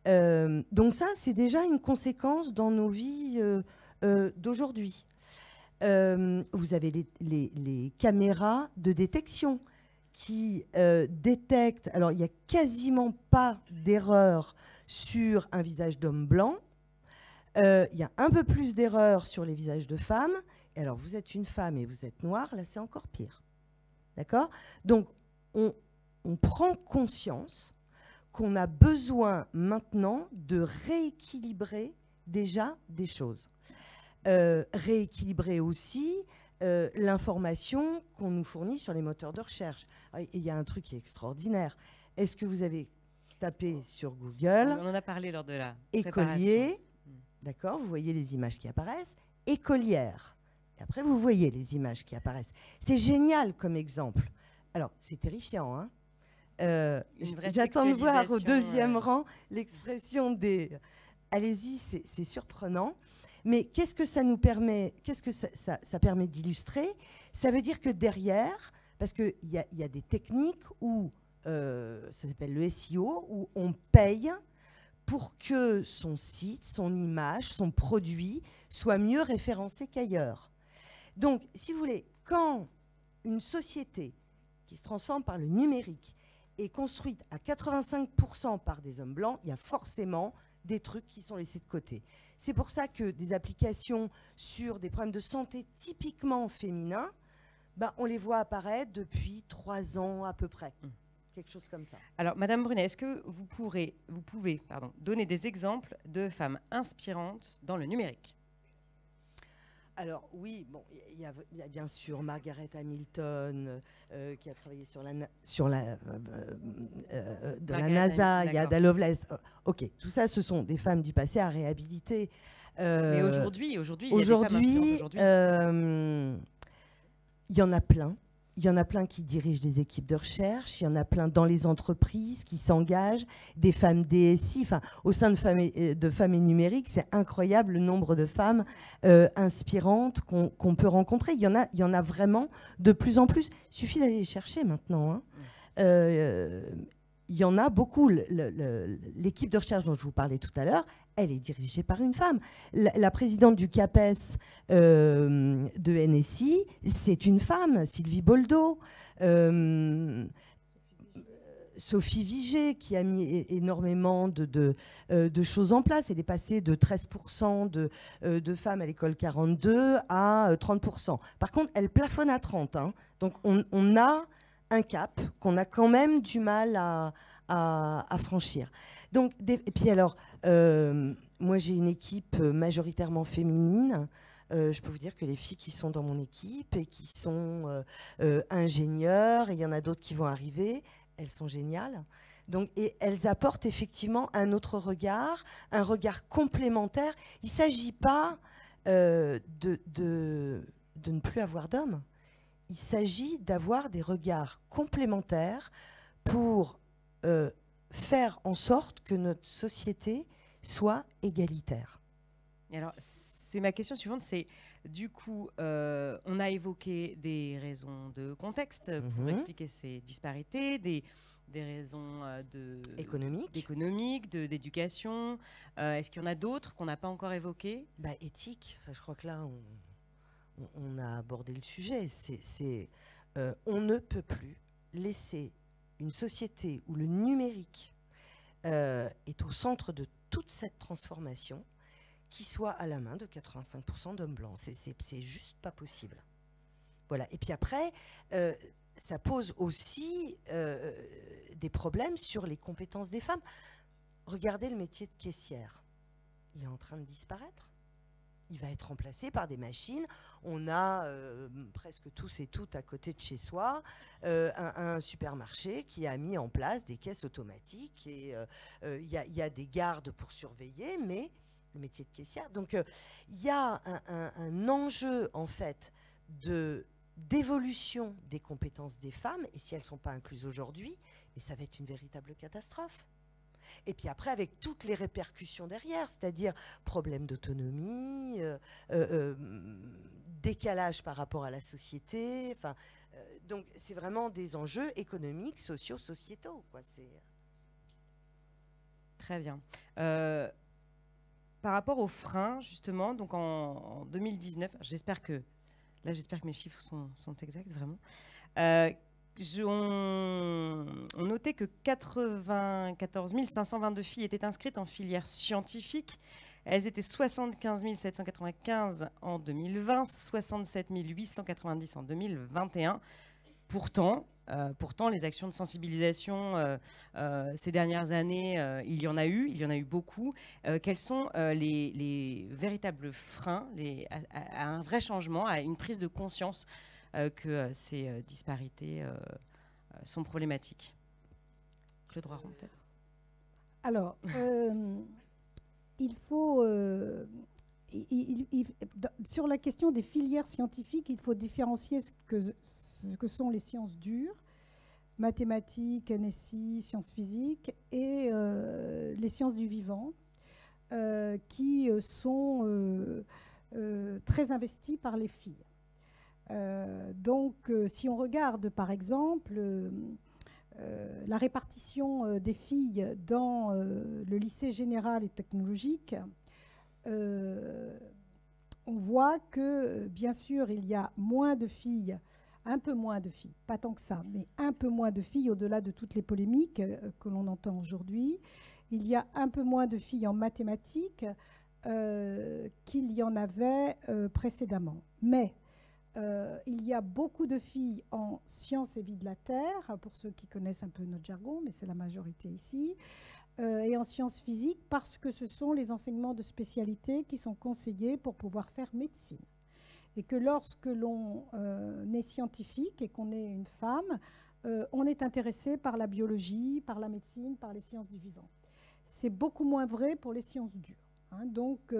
D: Donc ça, c'est déjà une conséquence dans nos vies d'aujourd'hui. Vous avez les caméras de détection qui détectent... Alors, il n'y a quasiment pas d'erreur sur un visage d'homme blanc. Il y a un peu plus d'erreurs sur les visages de femmes. Et alors, vous êtes une femme et vous êtes noire, là, c'est encore pire. D'accord ? Donc, on prend conscience qu'on a besoin maintenant de rééquilibrer déjà des choses. Rééquilibrer aussi l'information qu'on nous fournit sur les moteurs de recherche. Il y a un truc qui est extraordinaire. Est-ce que vous avez tapé sur Google?
B: On en a parlé lors de la
D: écolier, d'accord, vous voyez les images qui apparaissent. Écolière. Et après, vous voyez les images qui apparaissent. C'est génial comme exemple. Alors, c'est terrifiant, hein. J'attends de voir au deuxième rang l'expression des... Allez-y, c'est surprenant. Mais qu'est-ce que ça nous permet, qu'est-ce que ça permet d'illustrer? Ça veut dire que derrière, parce qu'il y a des techniques où, ça s'appelle le SEO, où on paye pour que son site, son image, son produit soit mieux référencé qu'ailleurs. Donc, si vous voulez, quand une société qui se transforme par le numérique est construite à 85% par des hommes blancs, il y a forcément des trucs qui sont laissés de côté. C'est pour ça que des applications sur des problèmes de santé typiquement féminins, ben, on les voit apparaître depuis 3 ans à peu près. Quelque chose comme ça.
B: Alors, Madame Brunet, est-ce que vous pouvez donner des exemples de femmes inspirantes dans le numérique?
D: Alors oui, bon, il y a bien sûr Margaret Hamilton qui a travaillé sur la NASA, il y a Ada Lovelace. Ok, tout ça, ce sont des femmes du passé à réhabiliter.
B: Mais aujourd'hui, il y a des femmes inspirantes.
D: Il y en a plein. Il y en a plein qui dirigent des équipes de recherche, il y en a plein dans les entreprises qui s'engagent, des femmes DSI, enfin, au sein de Femmes et Numérique, c'est incroyable le nombre de femmes inspirantes qu'on peut rencontrer. Il y en a vraiment de plus en plus. Il suffit d'aller les chercher maintenant, hein. Il y en a beaucoup. L'équipe de recherche dont je vous parlais tout à l'heure, elle est dirigée par une femme. La présidente du CAPES de NSI, c'est une femme, Sylvie Boldo. Sophie Vigée, qui a mis énormément de choses en place. Elle est passée de 13% de femmes à l'école 42 à 30%. Par contre, elle plafonne à 30. Hein. Donc, on a un cap qu'on a quand même du mal à franchir. Donc, et puis alors, moi j'ai une équipe majoritairement féminine. Je peux vous dire que les filles qui sont dans mon équipe et qui sont ingénieures, et il y en a d'autres qui vont arriver, elles sont géniales. Donc, et elles apportent effectivement un autre regard, un regard complémentaire. Il ne s'agit pas de ne plus avoir d'hommes. Il s'agit d'avoir des regards complémentaires pour faire en sorte que notre société soit égalitaire.
B: Et alors, c'est ma question suivante, c'est du coup, on a évoqué des raisons de contexte pour expliquer ces disparités, des raisons économiques, d'éducation. Est-ce qu'il y en a d'autres qu'on n'a pas encore évoquées?
D: Éthique, enfin, je crois que là, on a abordé le sujet. On ne peut plus laisser une société où le numérique est au centre de toute cette transformation qui soit à la main de 85% d'hommes blancs. C'est juste pas possible. Voilà. Et puis après, ça pose aussi des problèmes sur les compétences des femmes. Regardez le métier de caissière. Il est en train de disparaître. Il va être remplacé par des machines. On a presque tous et toutes à côté de chez soi un supermarché qui a mis en place des caisses automatiques et il y a des gardes pour surveiller, mais le métier de caissière. Donc il y a un enjeu en fait d'évolution des compétences des femmes, et si elles ne sont pas incluses aujourd'hui, mais ça va être une véritable catastrophe. Et puis après, avec toutes les répercussions derrière, c'est-à-dire problème d'autonomie, décalage par rapport à la société. Donc, c'est vraiment des enjeux économiques, sociaux, sociétaux, quoi.
B: Très bien. Par rapport aux freins, justement, donc en 2019, j'espère que mes chiffres sont exacts, vraiment. On notait que 94 522 filles étaient inscrites en filière scientifique. Elles étaient 75 795 en 2020, 67 890 en 2021. Pourtant, les actions de sensibilisation ces dernières années, il y en a eu beaucoup. Quels sont les véritables freins à un vrai changement, à une prise de conscience que ces disparités sont problématiques? Claude Roiron, peut-être.
C: Alors, il faut... sur la question des filières scientifiques, il faut différencier ce que sont les sciences dures, mathématiques, NSI, sciences physiques, et les sciences du vivant, qui sont très investies par les filles. Donc, si on regarde, par exemple, la répartition des filles dans le lycée général et technologique, on voit que, bien sûr, il y a moins de filles un peu moins de filles, pas tant que ça, mais un peu moins de filles au-delà de toutes les polémiques que l'on entend aujourd'hui. Il y a un peu moins de filles en mathématiques qu'il y en avait précédemment. Mais il y a beaucoup de filles en sciences et vie de la Terre, pour ceux qui connaissent un peu notre jargon, mais c'est la majorité ici, et en sciences physiques, parce que ce sont les enseignements de spécialité qui sont conseillés pour pouvoir faire médecine. Et que lorsque l'on est scientifique et qu'on est une femme, on est intéressé par la biologie, par la médecine, par les sciences du vivant. C'est beaucoup moins vrai pour les sciences dures. Hein. Donc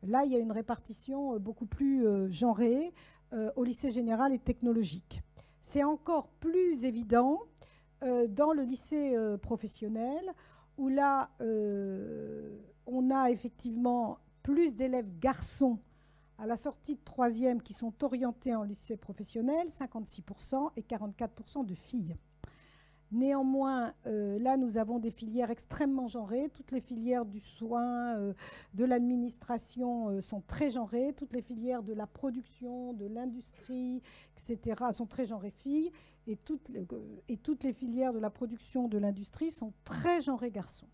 C: là, il y a une répartition beaucoup plus genrée au lycée général et technologique. C'est encore plus évident dans le lycée professionnel, où là, on a effectivement plus d'élèves garçons à la sortie de 3e qui sont orientés en lycée professionnel, 56%, et 44% de filles. Néanmoins, là, nous avons des filières extrêmement genrées. Toutes les filières du soin, de l'administration sont très genrées. Toutes les filières de la production, de l'industrie, etc., sont très genrées filles. Et toutes les filières de la production, de l'industrie sont très genrées garçons.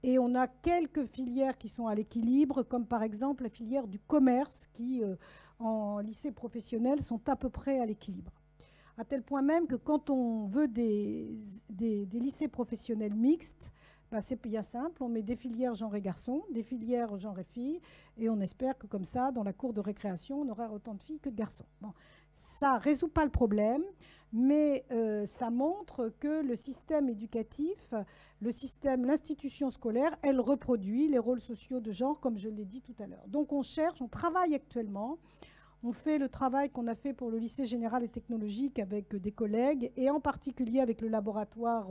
C: Et on a quelques filières qui sont à l'équilibre, comme par exemple la filière du commerce, qui, en lycée professionnel, sont à peu près à l'équilibre. À tel point même que quand on veut des lycées professionnels mixtes, bah c'est bien simple, on met des filières genre et garçons, des filières genre et filles, et on espère que comme ça, dans la cour de récréation, on aura autant de filles que de garçons. Bon, ça ne résout pas le problème, mais ça montre que le système éducatif, l'institution scolaire, elle reproduit les rôles sociaux de genre, comme je l'ai dit tout à l'heure. Donc on cherche, on travaille actuellement. On fait le travail qu'on a fait pour le lycée général et technologique avec des collègues, et en particulier avec le laboratoire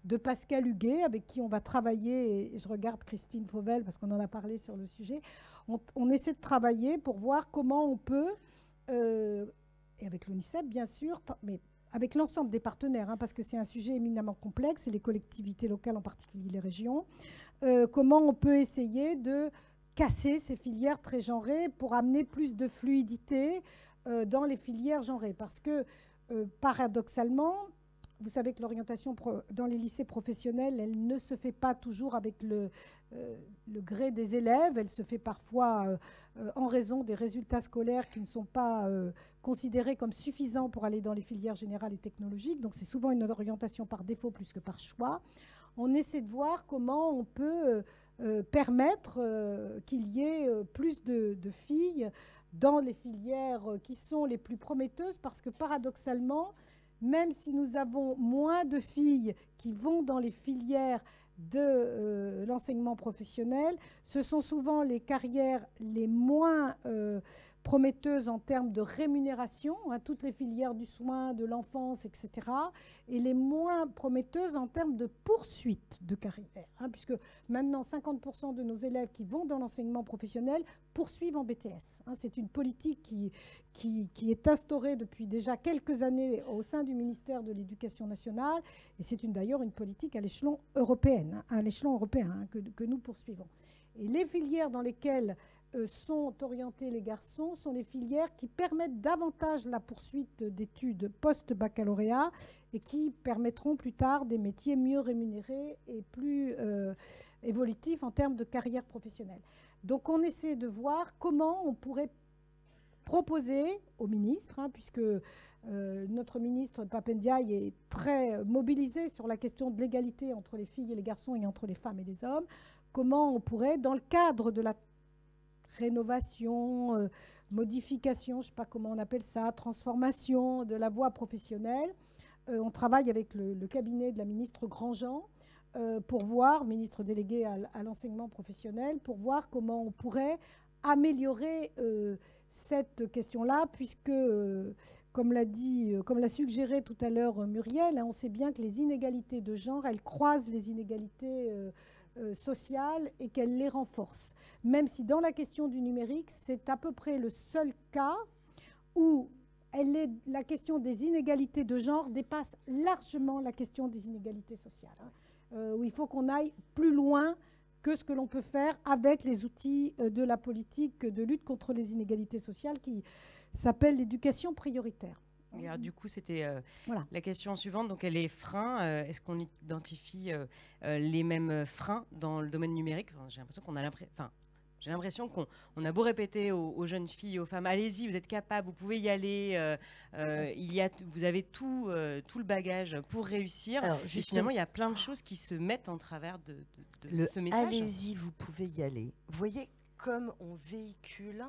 C: de Pascal Huguet, avec qui on va travailler, et je regarde Christine Fauvel parce qu'on en a parlé sur le sujet. On essaie de travailler pour voir comment on peut, et avec l'UNICEF bien sûr, mais avec l'ensemble des partenaires, hein, parce que c'est un sujet éminemment complexe, et les collectivités locales, en particulier les régions, comment on peut essayer de casser ces filières très genrées pour amener plus de fluidité dans les filières genrées. Parce que, paradoxalement, vous savez que l'orientation dans les lycées professionnels, elle ne se fait pas toujours avec le gré des élèves. Elle se fait parfois en raison des résultats scolaires qui ne sont pas considérés comme suffisants pour aller dans les filières générales et technologiques. Donc c'est souvent une orientation par défaut plus que par choix. On essaie de voir comment on peut permettre qu'il y ait plus de filles dans les filières qui sont les plus prometteuses, parce que paradoxalement, même si nous avons moins de filles qui vont dans les filières de l'enseignement professionnel, ce sont souvent les carrières les moins prometteuses en termes de rémunération, hein, toutes les filières du soin, de l'enfance, etc., et les moins prometteuses en termes de poursuite de carrière, hein, puisque maintenant 50% de nos élèves qui vont dans l'enseignement professionnel poursuivent en BTS. Hein, c'est une politique qui est instaurée depuis déjà quelques années au sein du ministère de l'Éducation nationale, et c'est d'ailleurs une politique à l'échelon européen, hein, que nous poursuivons. Et les filières dans lesquelles sont orientés les garçons sont les filières qui permettent davantage la poursuite d'études post-baccalauréat et qui permettront plus tard des métiers mieux rémunérés et plus évolutifs en termes de carrière professionnelle. Donc on essaie de voir comment on pourrait proposer au ministre, hein, puisque notre ministre Pap Ndiaye est très mobilisé sur la question de l'égalité entre les filles et les garçons et entre les femmes et les hommes, comment on pourrait, dans le cadre de la rénovation, modification, je ne sais pas comment on appelle ça, transformation de la voie professionnelle. On travaille avec le cabinet de la ministre Grandjean pour voir, ministre délégué à l'enseignement professionnel, pour voir comment on pourrait améliorer cette question-là, puisque, comme l'a suggéré tout à l'heure Muriel, hein, on sait bien que les inégalités de genre, elles croisent les inégalités sociales et qu'elles les renforcent. Même si dans la question du numérique, c'est à peu près le seul cas où la question des inégalités de genre dépasse largement la question des inégalités sociales, hein, où il faut qu'on aille plus loin que ce que l'on peut faire avec les outils de la politique de lutte contre les inégalités sociales qui s'appelle l'éducation prioritaire.
B: Et alors, du coup, c'était
C: Voilà.
B: la question suivante. Donc, les freins, est-ce qu'on identifie les mêmes freins dans le domaine numérique? Enfin, j'ai l'impression qu'on a beau répéter aux jeunes filles, aux femmes, allez-y, vous êtes capables, vous pouvez y aller, vous avez tout le bagage pour réussir.
D: Alors,
B: Et
D: justement,
B: finalement, il y a plein de choses qui se mettent en travers de ce message.
D: allez-y, vous pouvez y aller. Vous voyez comme on véhicule.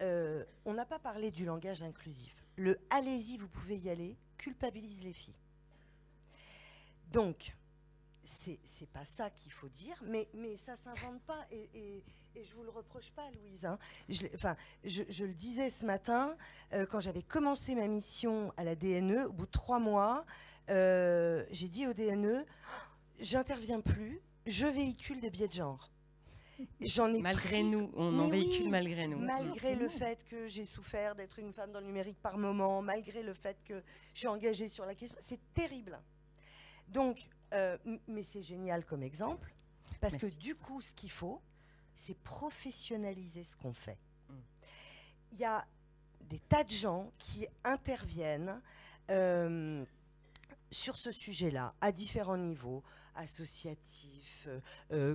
D: On n'a pas parlé du langage inclusif. Le allez-y, vous pouvez y aller culpabilise les filles. Donc, c'est pas ça qu'il faut dire, mais ça s'invente pas et je vous le reproche pas, Louise. Hein. Je le disais ce matin quand j'avais commencé ma mission à la DNE. Au bout de 3 mois, j'ai dit au DNE, j'interviens plus, je véhicule des biais de genre. J'en ai
B: Malgré
D: pris...
B: nous, on
D: Mais
B: en véhicule
D: oui,
B: malgré nous.
D: Malgré le fait que j'ai souffert d'être une femme dans le numérique par moment, malgré le fait que je suis engagée sur la question, c'est terrible. Donc, mais c'est génial comme exemple, parce que du coup, ce qu'il faut, c'est professionnaliser ce qu'on fait. Il y a des tas de gens qui interviennent sur ce sujet-là, à différents niveaux, associatifs,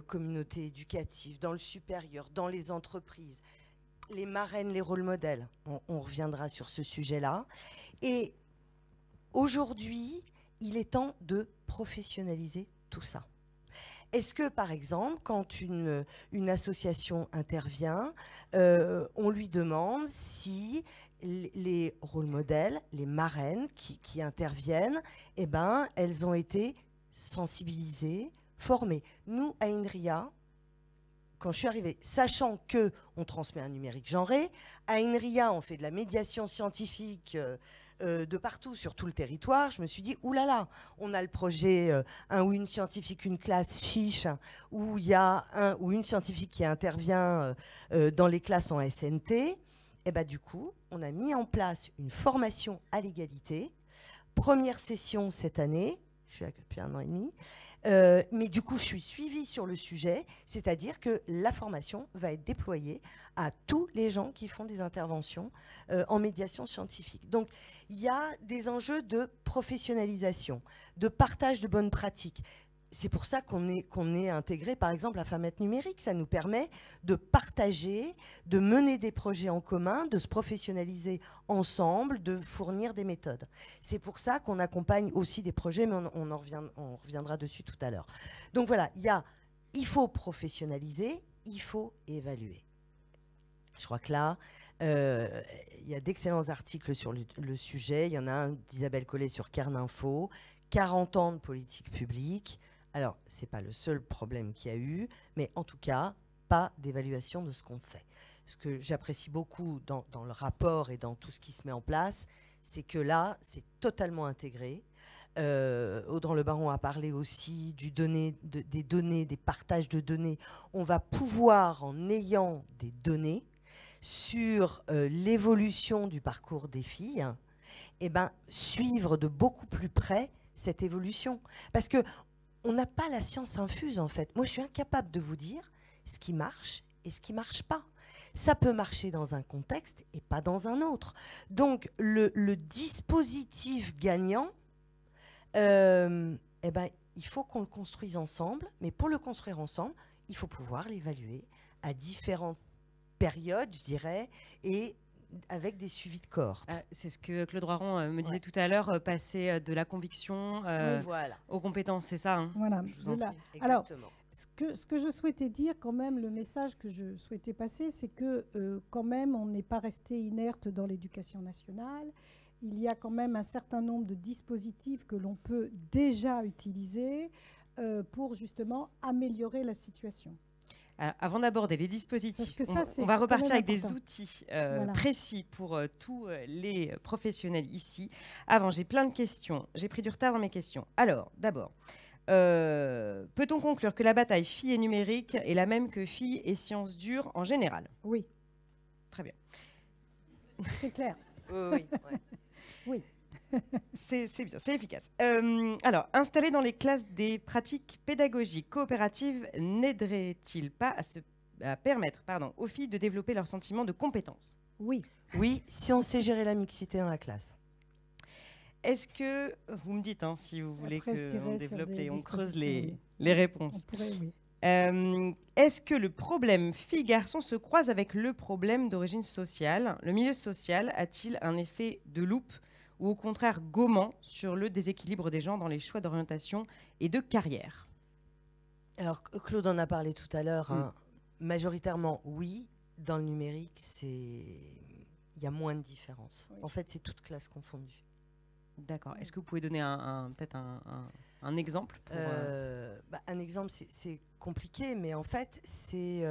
D: communauté éducative, dans le supérieur, dans les entreprises, les marraines, les rôles modèles. On reviendra sur ce sujet-là. Et aujourd'hui, il est temps de professionnaliser tout ça. Est-ce que, par exemple, quand une association intervient, on lui demande si les rôles modèles, les marraines qui interviennent, eh ben, elles ont été sensibilisées, formées. Nous, à INRIA, quand je suis arrivée, sachant qu'on transmet un numérique genré, à INRIA, on fait de la médiation scientifique de partout, sur tout le territoire, je me suis dit, oulala, on a le projet un ou une scientifique, une classe chiche, où il y a un ou une scientifique qui intervient dans les classes en SNT. Et ben, du coup, on a mis en place une formation à l'égalité. Première session cette année, je suis là depuis 1 an et demi, mais du coup, je suis suivie sur le sujet, c'est-à-dire que la formation va être déployée à tous les gens qui font des interventions en médiation scientifique. Donc, il y a des enjeux de professionnalisation, de partage de bonnes pratiques. C'est pour ça qu'on est intégré, par exemple, à Femmes Numérique. Ça nous permet de partager, de mener des projets en commun, de se professionnaliser ensemble, de fournir des méthodes. C'est pour ça qu'on accompagne aussi des projets, mais on reviendra dessus tout à l'heure. Donc voilà, il faut professionnaliser, il faut évaluer. Je crois que là, il y a d'excellents articles sur le sujet. Il y en a un d'Isabelle Collet sur Kerninfo, 40 ans de politique publique. Alors, ce n'est pas le seul problème qu'il y a eu, mais en tout cas, pas d'évaluation de ce qu'on fait. Ce que j'apprécie beaucoup dans le rapport et dans tout ce qui se met en place, c'est que là, c'est totalement intégré. Audran Le Baron a parlé aussi des données, des partages de données. On va pouvoir, en ayant des données sur l'évolution du parcours des filles, eh ben, suivre de beaucoup plus près cette évolution. Parce que on n'a pas la science infuse, en fait. Moi, je suis incapable de vous dire ce qui marche et ce qui ne marche pas. Ça peut marcher dans un contexte et pas dans un autre. Donc, le dispositif gagnant, eh ben, il faut qu'on le construise ensemble. Mais pour le construire ensemble, il faut pouvoir l'évaluer à différentes périodes, je dirais, et avec des suivis de cohorte.
B: C'est ce que Claude Roiron me disait tout à l'heure, passer de la conviction
D: voilà.
B: aux compétences, c'est ça, hein?
C: Voilà. Alors,
D: Exactement.
C: ce que je souhaitais dire quand même, le message que je souhaitais passer, c'est que quand même, on n'est pas resté inerte dans l'éducation nationale. Il y a quand même un certain nombre de dispositifs que l'on peut déjà utiliser pour justement améliorer la situation.
B: Alors, avant d'aborder les dispositifs,
C: ça,
B: on va repartir avec
C: important.
B: des outils
C: Voilà.
B: précis pour tous les professionnels ici. Avant, j'ai plein de questions. J'ai pris du retard dans mes questions. Alors, d'abord, peut-on conclure que la bataille filles et numérique est la même que filles et sciences dures en général?
C: Oui.
B: Très bien.
C: C'est clair.
D: Oui. Ouais.
C: Oui.
B: C'est bien, c'est efficace. Alors, installer dans les classes des pratiques pédagogiques coopératives n'aiderait-il pas à permettre aux filles de développer leur sentiment de compétence?
C: Oui.
D: Oui, si on sait gérer la mixité dans la classe.
B: est-ce que, vous me dites si vous voulez
C: Après, je
B: qu'on
C: dirais sur
B: développe
C: des
B: et on creuse
C: dispositions,
B: les réponses.
C: On pourrait, oui.
B: Est-ce que le problème fille-garçon se croise avec le problème d'origine sociale? Le milieu social a-t-il un effet de loupe ou au contraire gommant sur le déséquilibre des genres dans les choix d'orientation et de carrière?
D: Alors, Claude en a parlé tout à l'heure. Majoritairement, oui. Dans le numérique, il y a moins de différence.
C: Oui.
D: En fait, c'est toute classe confondue.
B: D'accord. Est-ce que vous pouvez donner peut-être un exemple pour,
D: un exemple, c'est compliqué, mais en fait, c'est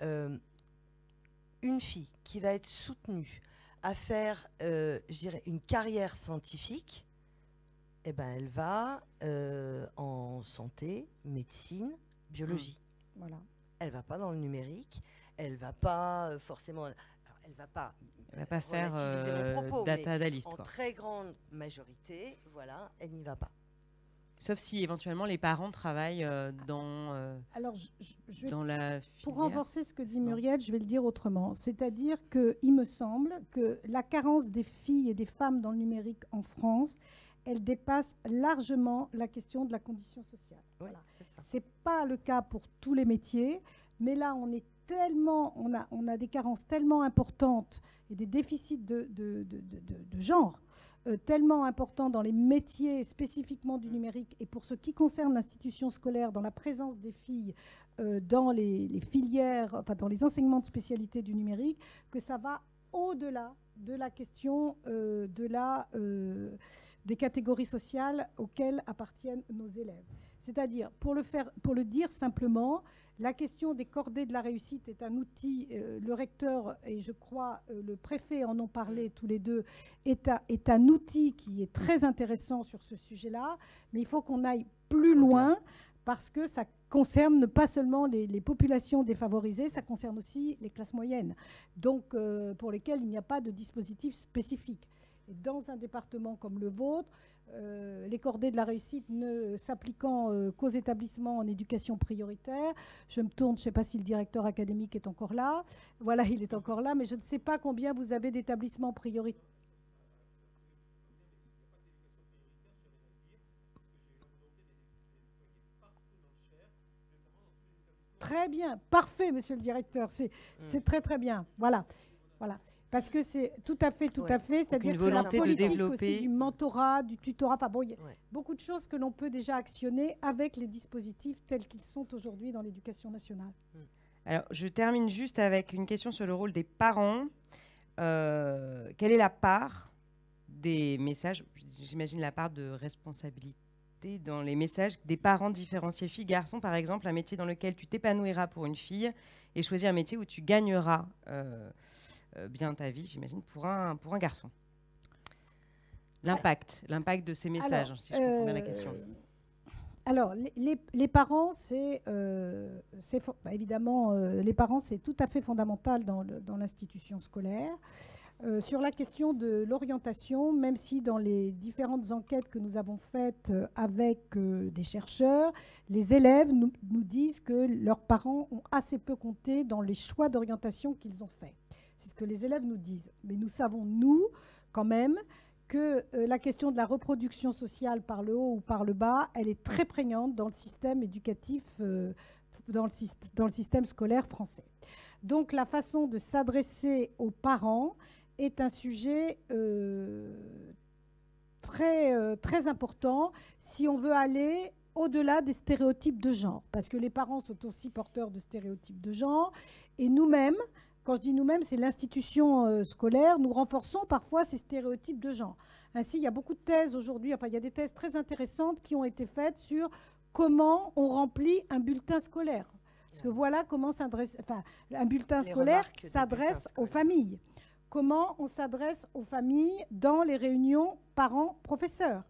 D: une fille qui va être soutenue à faire, je dirais, une carrière scientifique. Eh ben, elle va en santé, médecine, biologie.
C: Voilà.
D: Elle va pas dans le numérique. Elle va pas forcément. Alors, elle va pas
B: faire
D: relativiser mon propos,
B: data
D: mais
B: analyst,
D: en
B: quoi.
D: très grande majorité, voilà, elle n'y va pas.
B: Sauf si éventuellement les parents travaillent dans
C: Alors, je vais
B: dans la
C: pour
B: filière.
C: renforcer ce que dit
B: Non.
C: Muriel, je vais le dire autrement. C'est-à-dire qu'il me semble que la carence des filles et des femmes dans le numérique en France, elle dépasse largement la question de la condition sociale.
D: Oui,
C: Voilà.
D: c'est ça.
C: Ce n'est pas le cas pour tous les métiers, mais là, on a des carences tellement importantes et des déficits de genre tellement importants dans les métiers spécifiquement du numérique. Et pour ce qui concerne l'institution scolaire, dans la présence des filles dans les filières, enfin dans les enseignements de spécialité du numérique, que ça va au-delà de la question des catégories sociales auxquelles appartiennent nos élèves. C'est-à-dire, pour le dire simplement, la question des cordées de la réussite est un outil, le recteur et je crois le préfet en ont parlé tous les deux, est un outil qui est très intéressant sur ce sujet-là, mais il faut qu'on aille plus loin parce que ça concerne pas seulement les populations défavorisées, ça concerne aussi les classes moyennes, donc pour lesquelles il n'y a pas de dispositif spécifique. Et dans un département comme le vôtre, les cordées de la réussite ne s'appliquant qu'aux établissements en éducation prioritaire. Je me tourne, je ne sais pas si le directeur académique est encore là. Voilà, il est encore là, mais je ne sais pas combien vous avez d'établissements prioritaires. Très bien, parfait, monsieur le directeur. C'est très, très bien. Voilà. Voilà. Parce que c'est tout à fait. C'est-à-dire que c'est la politique aussi du mentorat, du tutorat. Enfin bon, il y a beaucoup de choses que l'on peut déjà actionner avec les dispositifs tels qu'ils sont aujourd'hui dans l'éducation nationale.
B: Alors, je termine juste avec une question sur le rôle des parents. Quelle est la part des messages, j'imagine la part de responsabilité dans les messages des parents différenciés filles-garçons, par exemple, un métier dans lequel tu t'épanouiras pour une fille et choisir un métier où tu gagneras bien ta vie, j'imagine, pour un garçon. L'impact de ces messages, alors, si je comprends bien la question.
C: Alors, les parents, évidemment, les parents, c'est tout à fait fondamental dans l'institution scolaire. Sur la question de l'orientation, même si dans les différentes enquêtes que nous avons faites avec des chercheurs, les élèves nous disent que leurs parents ont assez peu compté dans les choix d'orientation qu'ils ont faits. C'est ce que les élèves nous disent. Mais nous savons, nous, quand même, que la question de la reproduction sociale par le haut ou par le bas, elle est très prégnante dans le système éducatif, dans le système scolaire français. Donc la façon de s'adresser aux parents est un sujet très important si on veut aller au-delà des stéréotypes de genre. Parce que les parents sont aussi porteurs de stéréotypes de genre. Et nous-mêmes, quand je dis nous-mêmes, c'est l'institution scolaire, nous renforçons parfois ces stéréotypes de genre. Ainsi, il y a beaucoup de thèses aujourd'hui, enfin il y a des thèses très intéressantes qui ont été faites sur comment on remplit un bulletin scolaire. Parce que voilà comment un bulletin scolaire s'adresse aux familles. Comment on s'adresse aux familles dans les réunions parents-professeurs.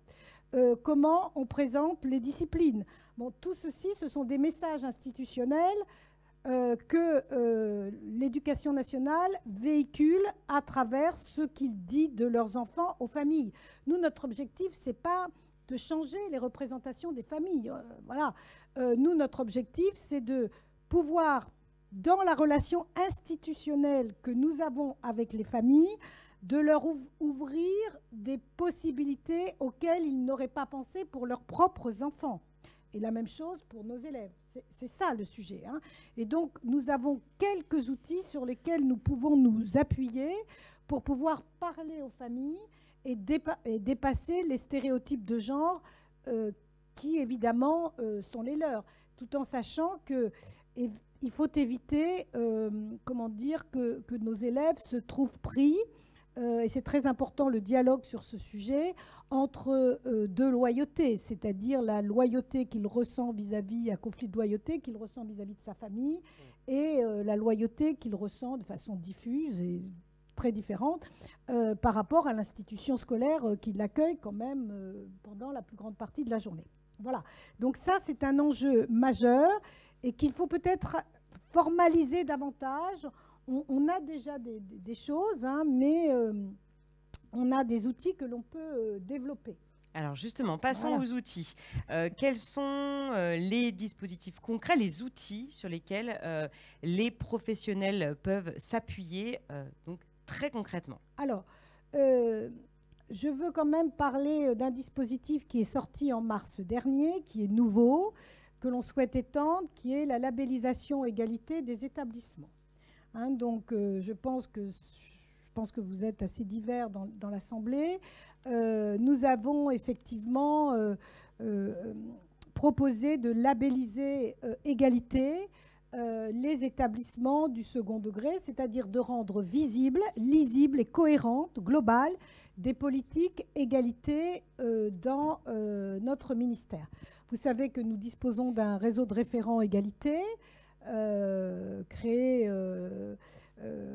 C: Comment on présente les disciplines. Bon, tout ceci, ce sont des messages institutionnels que l'éducation nationale véhicule à travers ce qu'il dit de leurs enfants aux familles. Nous, notre objectif, ce n'est pas de changer les représentations des familles. Voilà. Nous, notre objectif, c'est de pouvoir, dans la relation institutionnelle que nous avons avec les familles, de leur ouvrir des possibilités auxquelles ils n'auraient pas pensé pour leurs propres enfants. Et la même chose pour nos élèves. C'est ça le sujet, hein. Et donc, nous avons quelques outils sur lesquels nous pouvons nous appuyer pour pouvoir parler aux familles et dépasser les stéréotypes de genre qui, évidemment, sont les leurs, tout en sachant qu'il faut éviter, comment dire, que nos élèves se trouvent pris, et c'est très important le dialogue sur ce sujet, entre deux loyautés, c'est-à-dire la loyauté qu'il ressent vis-à-vis, un conflit de loyauté qu'il ressent vis-à-vis de sa famille, et la loyauté qu'il ressent de façon diffuse et très différente par rapport à l'institution scolaire qui l'accueille quand même pendant la plus grande partie de la journée. Voilà. Donc ça, c'est un enjeu majeur et qu'il faut peut-être formaliser davantage. On a déjà des choses, hein, mais on a des outils que l'on peut développer.
B: Alors justement, passons aux outils. Quels sont les dispositifs concrets, les outils sur lesquels les professionnels peuvent s'appuyer donc très concrètement?
C: Alors, je veux quand même parler d'un dispositif qui est sorti en mars dernier, qui est nouveau, que l'on souhaite étendre, qui est la labellisation égalité des établissements. Hein, donc, je pense que vous êtes assez divers dans l'Assemblée. Nous avons effectivement proposé de labelliser égalité les établissements du second degré, c'est-à-dire de rendre visibles, lisibles et cohérentes, globales, des politiques égalité dans notre ministère. Vous savez que nous disposons d'un réseau de référents égalité créé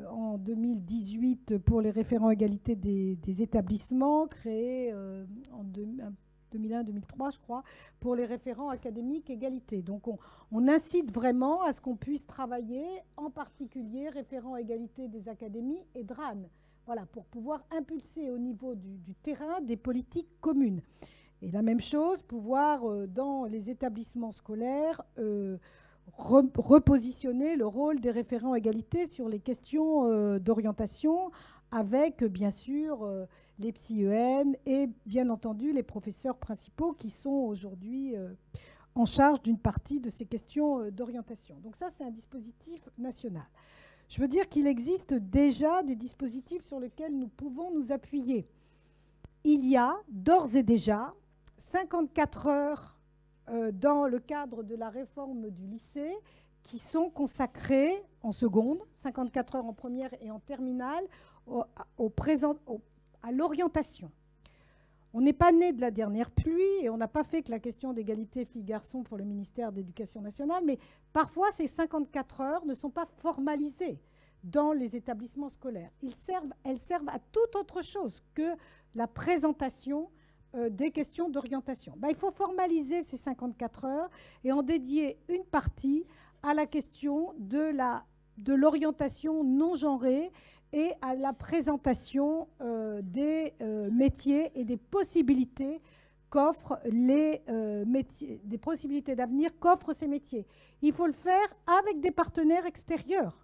C: en 2018 pour les référents égalité des établissements, créé en 2001-2003, je crois, pour les référents académiques égalité. Donc, on incite vraiment à ce qu'on puisse travailler, en particulier référents égalité des académies et DRAN, voilà, pour pouvoir impulser au niveau du terrain des politiques communes. Et la même chose, pouvoir, dans les établissements scolaires, repositionner le rôle des référents égalité sur les questions d'orientation avec, bien sûr, les psy-EN et, bien entendu, les professeurs principaux qui sont aujourd'hui en charge d'une partie de ces questions d'orientation. Donc ça, c'est un dispositif national. Je veux dire qu'il existe déjà des dispositifs sur lesquels nous pouvons nous appuyer. Il y a d'ores et déjà 54 heures dans le cadre de la réforme du lycée qui sont consacrées en seconde, 54 heures en première et en terminale, à l'orientation. On n'est pas né de la dernière pluie et on n'a pas fait que la question d'égalité filles-garçons pour le ministère de l'Éducation nationale, mais parfois ces 54 heures ne sont pas formalisées dans les établissements scolaires. Elles servent à toute autre chose que la présentation des questions d'orientation. Il faut formaliser ces 54 heures et en dédier une partie à la question de l'orientation non genrée et à la présentation des métiers et des possibilités qu'offrent les métiers, des possibilités d'avenir qu'offrent ces métiers. Il faut le faire avec des partenaires extérieurs.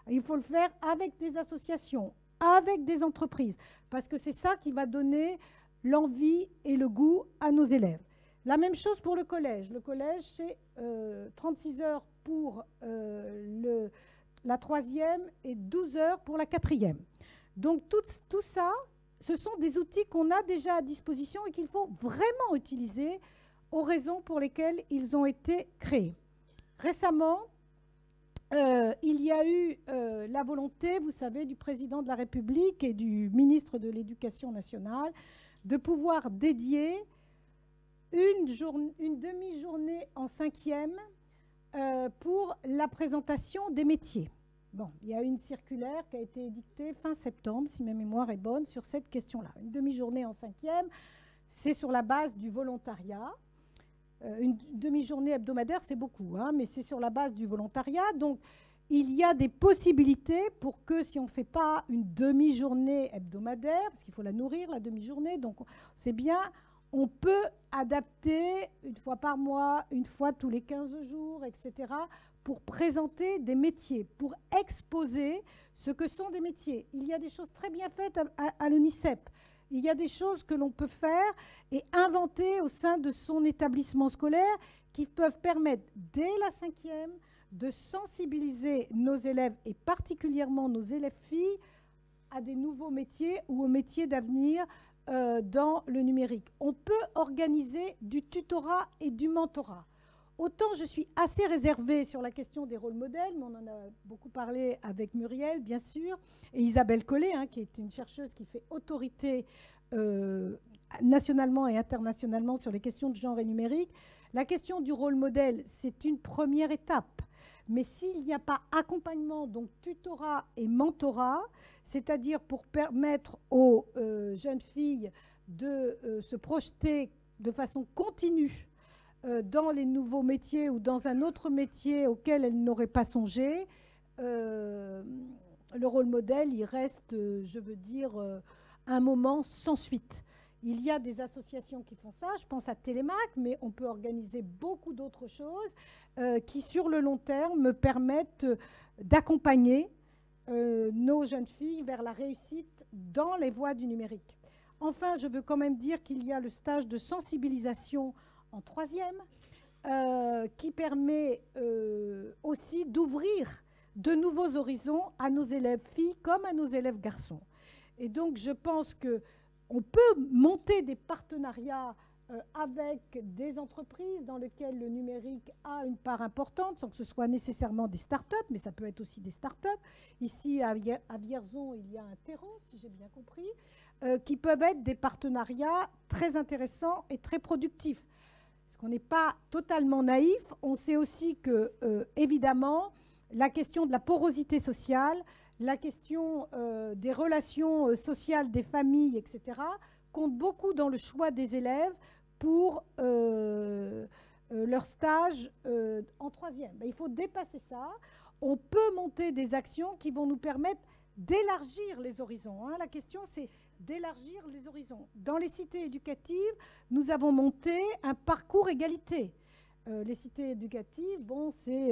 C: Il faut le faire avec des associations, avec des entreprises, parce que c'est ça qui va donner l'envie et le goût à nos élèves. La même chose pour le collège. Le collège, c'est 36 heures pour la troisième et 12 heures pour la quatrième. Donc tout ça, ce sont des outils qu'on a déjà à disposition et qu'il faut vraiment utiliser aux raisons pour lesquelles ils ont été créés. Récemment, il y a eu la volonté, vous savez, du président de la République et du ministre de l'Éducation nationale de pouvoir dédier une demi-journée en cinquième pour la présentation des métiers. Bon, il y a une circulaire qui a été édictée fin septembre, si ma mémoire est bonne, sur cette question-là. Une demi-journée en cinquième, c'est sur la base du volontariat. Une demi-journée hebdomadaire, c'est beaucoup, hein, mais c'est sur la base du volontariat. Donc, il y a des possibilités pour que si on ne fait pas une demi-journée hebdomadaire, parce qu'il faut la nourrir, la demi-journée, donc c'est bien, on peut adapter une fois par mois, une fois tous les 15 jours, etc., pour présenter des métiers, pour exposer ce que sont des métiers. Il y a des choses très bien faites à l'UNICEP. Il y a des choses que l'on peut faire et inventer au sein de son établissement scolaire qui peuvent permettre, dès la 5e, de sensibiliser nos élèves, et particulièrement nos élèves filles, à des nouveaux métiers ou aux métiers d'avenir dans le numérique. On peut organiser du tutorat et du mentorat. Autant je suis assez réservée sur la question des rôles modèles, mais on en a beaucoup parlé avec Muriel, bien sûr, et Isabelle Collet, qui est une chercheuse qui fait autorité nationalement et internationalement sur les questions de genre et numérique. La question du rôle modèle, c'est une première étape. Mais s'il n'y a pas accompagnement, donc tutorat et mentorat, c'est-à-dire pour permettre aux jeunes filles de se projeter de façon continue dans les nouveaux métiers ou dans un autre métier auquel elles n'auraient pas songé, le rôle modèle, il reste, je veux dire, un moment sans suite. Il y a des associations qui font ça, je pense à Télémac, mais on peut organiser beaucoup d'autres choses qui, sur le long terme, permettent d'accompagner nos jeunes filles vers la réussite dans les voies du numérique. Enfin, je veux quand même dire qu'il y a le stage de sensibilisation en 3e qui permet aussi d'ouvrir de nouveaux horizons à nos élèves filles comme à nos élèves garçons. Et donc, je pense que on peut monter des partenariats avec des entreprises dans lesquelles le numérique a une part importante, sans que ce soit nécessairement des start-up, mais ça peut être aussi des start-up. Ici, à Vierzon, il y a un terreau, si j'ai bien compris, qui peuvent être des partenariats très intéressants et très productifs. Parce qu'on n'est pas totalement naïf. On sait aussi que, évidemment, la question de la porosité sociale, la question des relations sociales des familles, etc., compte beaucoup dans le choix des élèves pour leur stage en 3e. Il faut dépasser ça. On peut monter des actions qui vont nous permettre d'élargir les horizons. La question, c'est d'élargir les horizons. Dans les cités éducatives, nous avons monté un parcours égalité. Les cités éducatives, c'est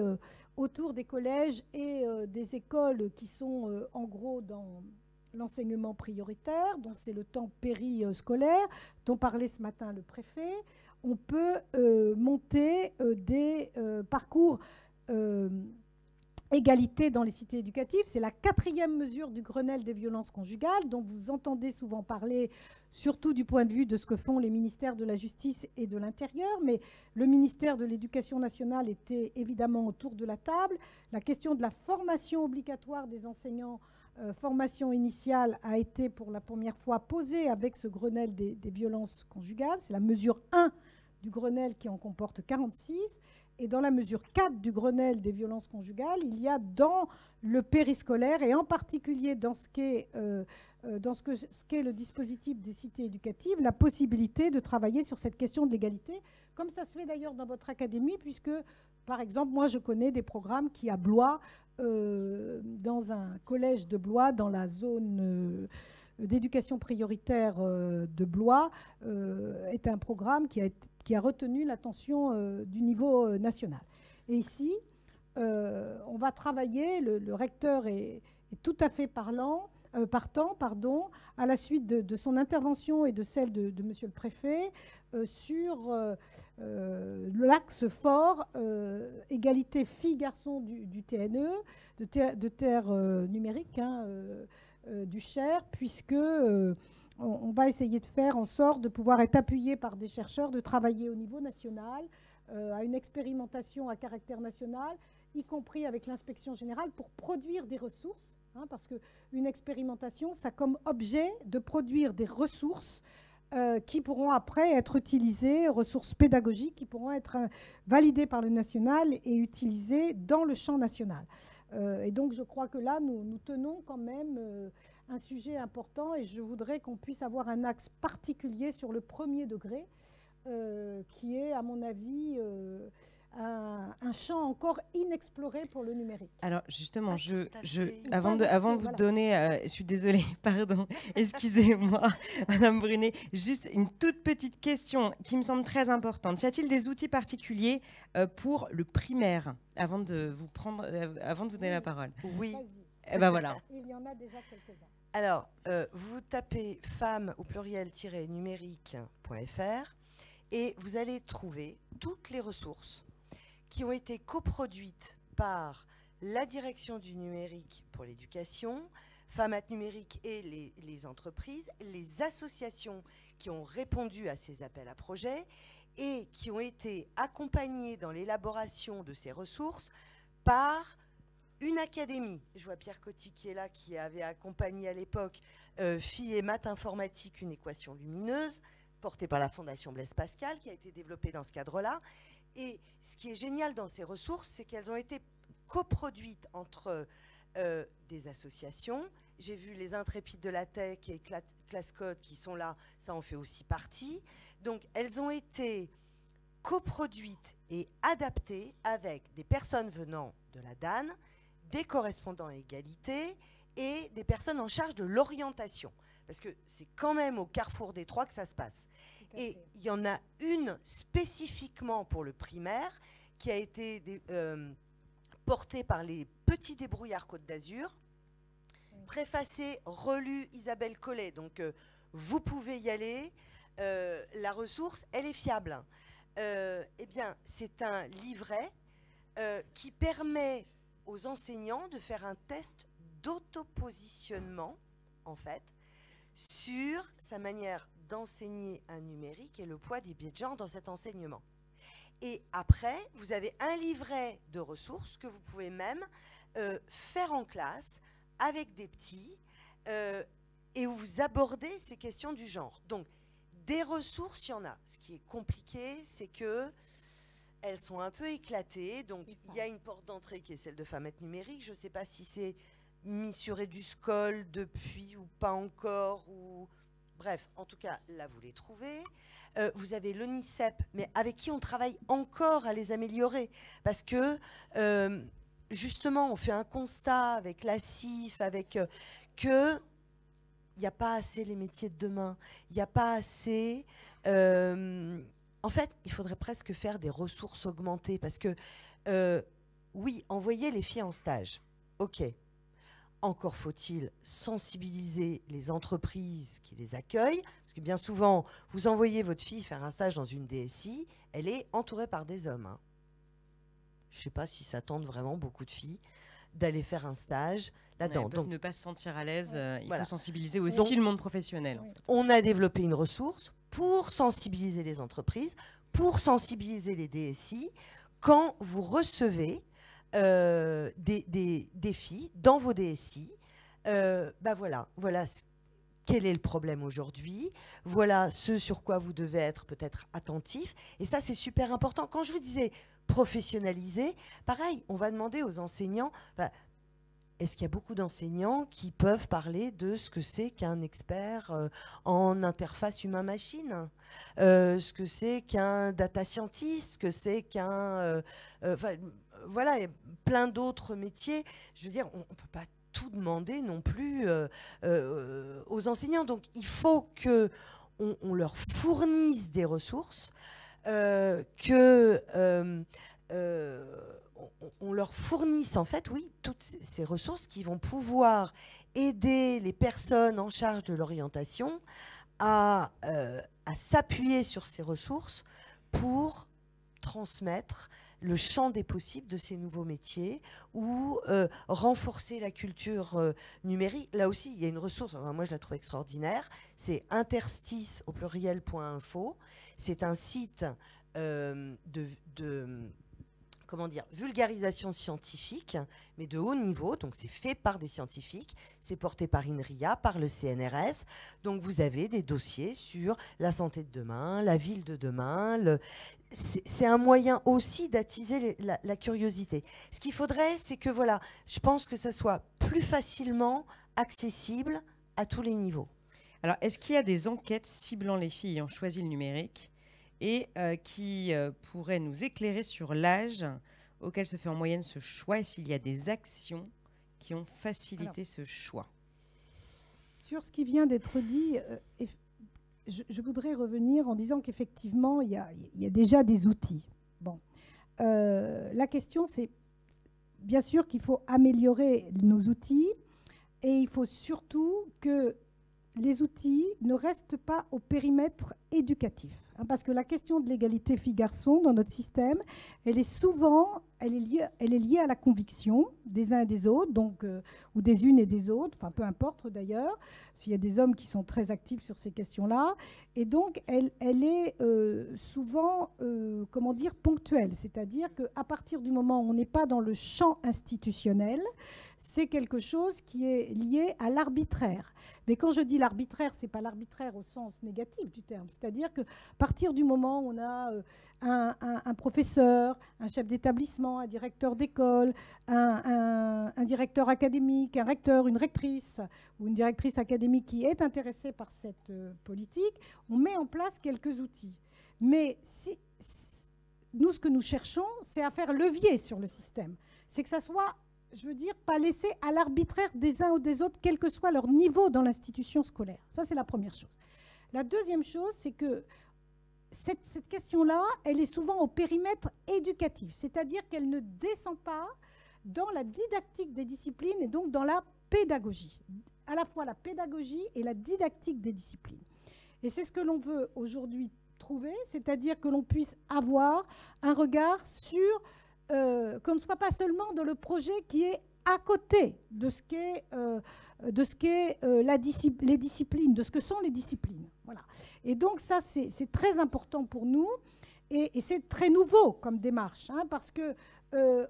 C: autour des collèges et des écoles qui sont en gros dans l'enseignement prioritaire, donc c'est le temps périscolaire dont parlait ce matin le préfet. On peut monter des parcours égalité dans les cités éducatives. C'est la 4e mesure du Grenelle des violences conjugales, dont vous entendez souvent parler, surtout du point de vue de ce que font les ministères de la Justice et de l'Intérieur. Mais le ministère de l'Éducation nationale était évidemment autour de la table. La question de la formation obligatoire des enseignants, formation initiale, a été pour la première fois posée avec ce Grenelle des violences conjugales. C'est la mesure 1 du Grenelle qui en comporte 46. Et dans la mesure 4 du Grenelle des violences conjugales, il y a dans le périscolaire, et en particulier dans ce qu'est le dispositif des cités éducatives, la possibilité de travailler sur cette question de l'égalité, comme ça se fait d'ailleurs dans votre académie, puisque, par exemple, moi je connais des programmes qui, à Blois, dans un collège de Blois, dans la zone d'éducation prioritaire de Blois, est un programme qui a retenu l'attention du niveau national. Et ici, on va travailler, le recteur est tout à fait partant, à la suite de son intervention et de celle de monsieur le préfet, sur l'axe fort égalité filles-garçons du TNE, de terre numérique, du Cher, puisque on va essayer de faire en sorte de pouvoir être appuyé par des chercheurs, de travailler au niveau national, à une expérimentation à caractère national, y compris avec l'inspection générale, pour produire des ressources, parce qu'une expérimentation, ça a comme objet de produire des ressources qui pourront après être utilisées, ressources pédagogiques qui pourront être validées par le national et utilisées dans le champ national. Et donc je crois que là, nous tenons quand même un sujet important, et je voudrais qu'on puisse avoir un axe particulier sur le 1er degré, qui est, à mon avis, un champ encore inexploré pour le numérique.
B: Alors justement,
C: Pas
B: avant de vous
C: voilà.
B: donner, je suis désolée, pardon, excusez-moi, Madame Brunet, juste une toute petite question qui me semble très importante. Y a-t-il des outils particuliers pour le primaire avant de vous donner la parole?
D: Oui.
C: Vas-y.
B: Eh ben voilà.
C: Il y en a déjà quelques-uns.
D: Alors, vous tapez femme au pluriel-numérique.fr et vous allez trouver toutes les ressources qui ont été coproduites par la direction du numérique pour l'éducation, Femmes Numérique et les entreprises, les associations qui ont répondu à ces appels à projets et qui ont été accompagnées dans l'élaboration de ces ressources par une académie. Je vois Pierre Coty qui est là, qui avait accompagné à l'époque Filles et maths informatique, une équation lumineuse, portée par la Fondation Blaise Pascal, qui a été développée dans ce cadre-là. Et ce qui est génial dans ces ressources, c'est qu'elles ont été coproduites entre des associations. J'ai vu les Intrépides de la Tech et Classcode qui sont là, ça en fait aussi partie. Donc elles ont été coproduites et adaptées avec des personnes venant de la DAN, des correspondants à égalité et des personnes en charge de l'orientation. Parce que c'est quand même au carrefour des trois que ça se passe. Et il y en a une spécifiquement pour le primaire qui a été portée par les petits débrouillards Côte d'Azur, préfacée, relue Isabelle Collet. Donc vous pouvez y aller. La ressource, elle est fiable. Eh bien, c'est un livret qui permet aux enseignants de faire un test d'autopositionnement, en fait, sur sa manière d'enseigner un numérique et le poids des biais de genre dans cet enseignement. Et après, vous avez un livret de ressources que vous pouvez même faire en classe avec des petits et où vous abordez ces questions du genre. Donc, des ressources, il y en a. Ce qui est compliqué, c'est que elles sont un peu éclatées. Donc, il y a une porte d'entrée qui est celle de Femmes Numérique. Je ne sais pas si c'est mis sur EduScol depuis ou pas encore. Ou... Bref, en tout cas, là, vous les trouvez. Vous avez l'ONICEP, mais avec qui on travaille encore à les améliorer. Parce que, justement, on fait un constat avec la CIF, avec que... il n'y a pas assez les métiers de demain. Il n'y a pas assez... en fait, il faudrait presque faire des ressources augmentées parce que, oui, envoyer les filles en stage, ok. Encore faut-il sensibiliser les entreprises qui les accueillent, parce que bien souvent, vous envoyez votre fille faire un stage dans une DSI, elle est entourée par des hommes. Hein. Je ne sais pas si ça tente vraiment beaucoup de filles d'aller faire un stage là-dedans.
B: Donc, ne pas se sentir à l'aise, il
D: voilà.
B: faut sensibiliser aussi le monde professionnel.
C: Oui.
B: En fait.
D: On a développé une ressource pour sensibiliser les entreprises, pour sensibiliser les DSI, quand vous recevez des filles dans vos DSI, voilà quel est le problème aujourd'hui, voilà ce sur quoi vous devez être peut-être attentif, et ça c'est super important. Quand je vous disais professionnaliser, pareil, on va demander aux enseignants, est-ce qu'il y a beaucoup d'enseignants qui peuvent parler de ce que c'est qu'un expert en interface humain-machine, ce que c'est qu'un data scientist, ce que c'est qu'un... voilà, il y a plein d'autres métiers. Je veux dire, on ne peut pas tout demander non plus aux enseignants. Donc, il faut qu'on leur fournisse des ressources, on leur fournisse en fait, oui, toutes ces ressources qui vont pouvoir aider les personnes en charge de l'orientation à s'appuyer sur ces ressources pour transmettre le champ des possibles de ces nouveaux métiers ou renforcer la culture numérique. Là aussi, il y a une ressource, enfin, moi je la trouve extraordinaire, c'est interstice au pluriel.info. C'est un site comment dire, vulgarisation scientifique, mais de haut niveau, donc c'est fait par des scientifiques, c'est porté par INRIA, par le CNRS, donc vous avez des dossiers sur la santé de demain, la ville de demain, c'est un moyen aussi d'attiser la curiosité. Ce qu'il faudrait, c'est que voilà, je pense que ça soit plus facilement accessible à tous les niveaux.
B: Alors, est-ce qu'il y a des enquêtes ciblant les filles ayant choisi le numérique et qui pourrait nous éclairer sur l'âge auquel se fait en moyenne ce choix et s'il y a des actions qui ont facilité ce choix.
C: Sur ce qui vient d'être dit, je voudrais revenir en disant qu'effectivement, il y a déjà des outils. Bon. La question, c'est bien sûr qu'il faut améliorer nos outils et il faut surtout que les outils ne restent pas au périmètre éducatif. Parce que la question de l'égalité filles-garçons dans notre système, elle est liée à la conviction des uns et des autres, donc, ou des unes et des autres, enfin peu importe d'ailleurs, s'il y a des hommes qui sont très actifs sur ces questions-là, et donc elle est souvent, comment dire, ponctuelle, c'est-à-dire qu'à partir du moment où on n'est pas dans le champ institutionnel, c'est quelque chose qui est lié à l'arbitraire. Mais quand je dis l'arbitraire, ce n'est pas l'arbitraire au sens négatif du terme. C'est-à-dire qu'à partir du moment où on a un professeur, un chef d'établissement, un directeur d'école, un directeur académique, un recteur, une rectrice ou une directrice académique qui est intéressée par cette politique, on met en place quelques outils. Mais nous, ce que nous cherchons, c'est à faire levier sur le système. C'est que ça soit, je veux dire, pas laissé à l'arbitraire des uns ou des autres, quel que soit leur niveau dans l'institution scolaire. Ça, c'est la première chose. La deuxième chose, c'est que cette question-là, elle est souvent au périmètre éducatif, c'est-à-dire qu'elle ne descend pas dans la didactique des disciplines et donc dans la pédagogie, à la fois la pédagogie et la didactique des disciplines. Et c'est ce que l'on veut aujourd'hui trouver, c'est-à-dire que l'on puisse avoir un regard sur, qu'on ne soit pas seulement dans le projet qui est à côté de ce qu'est les disciplines, de ce que sont les disciplines. Voilà. Et donc ça, c'est très important pour nous et c'est très nouveau comme démarche, hein, parce que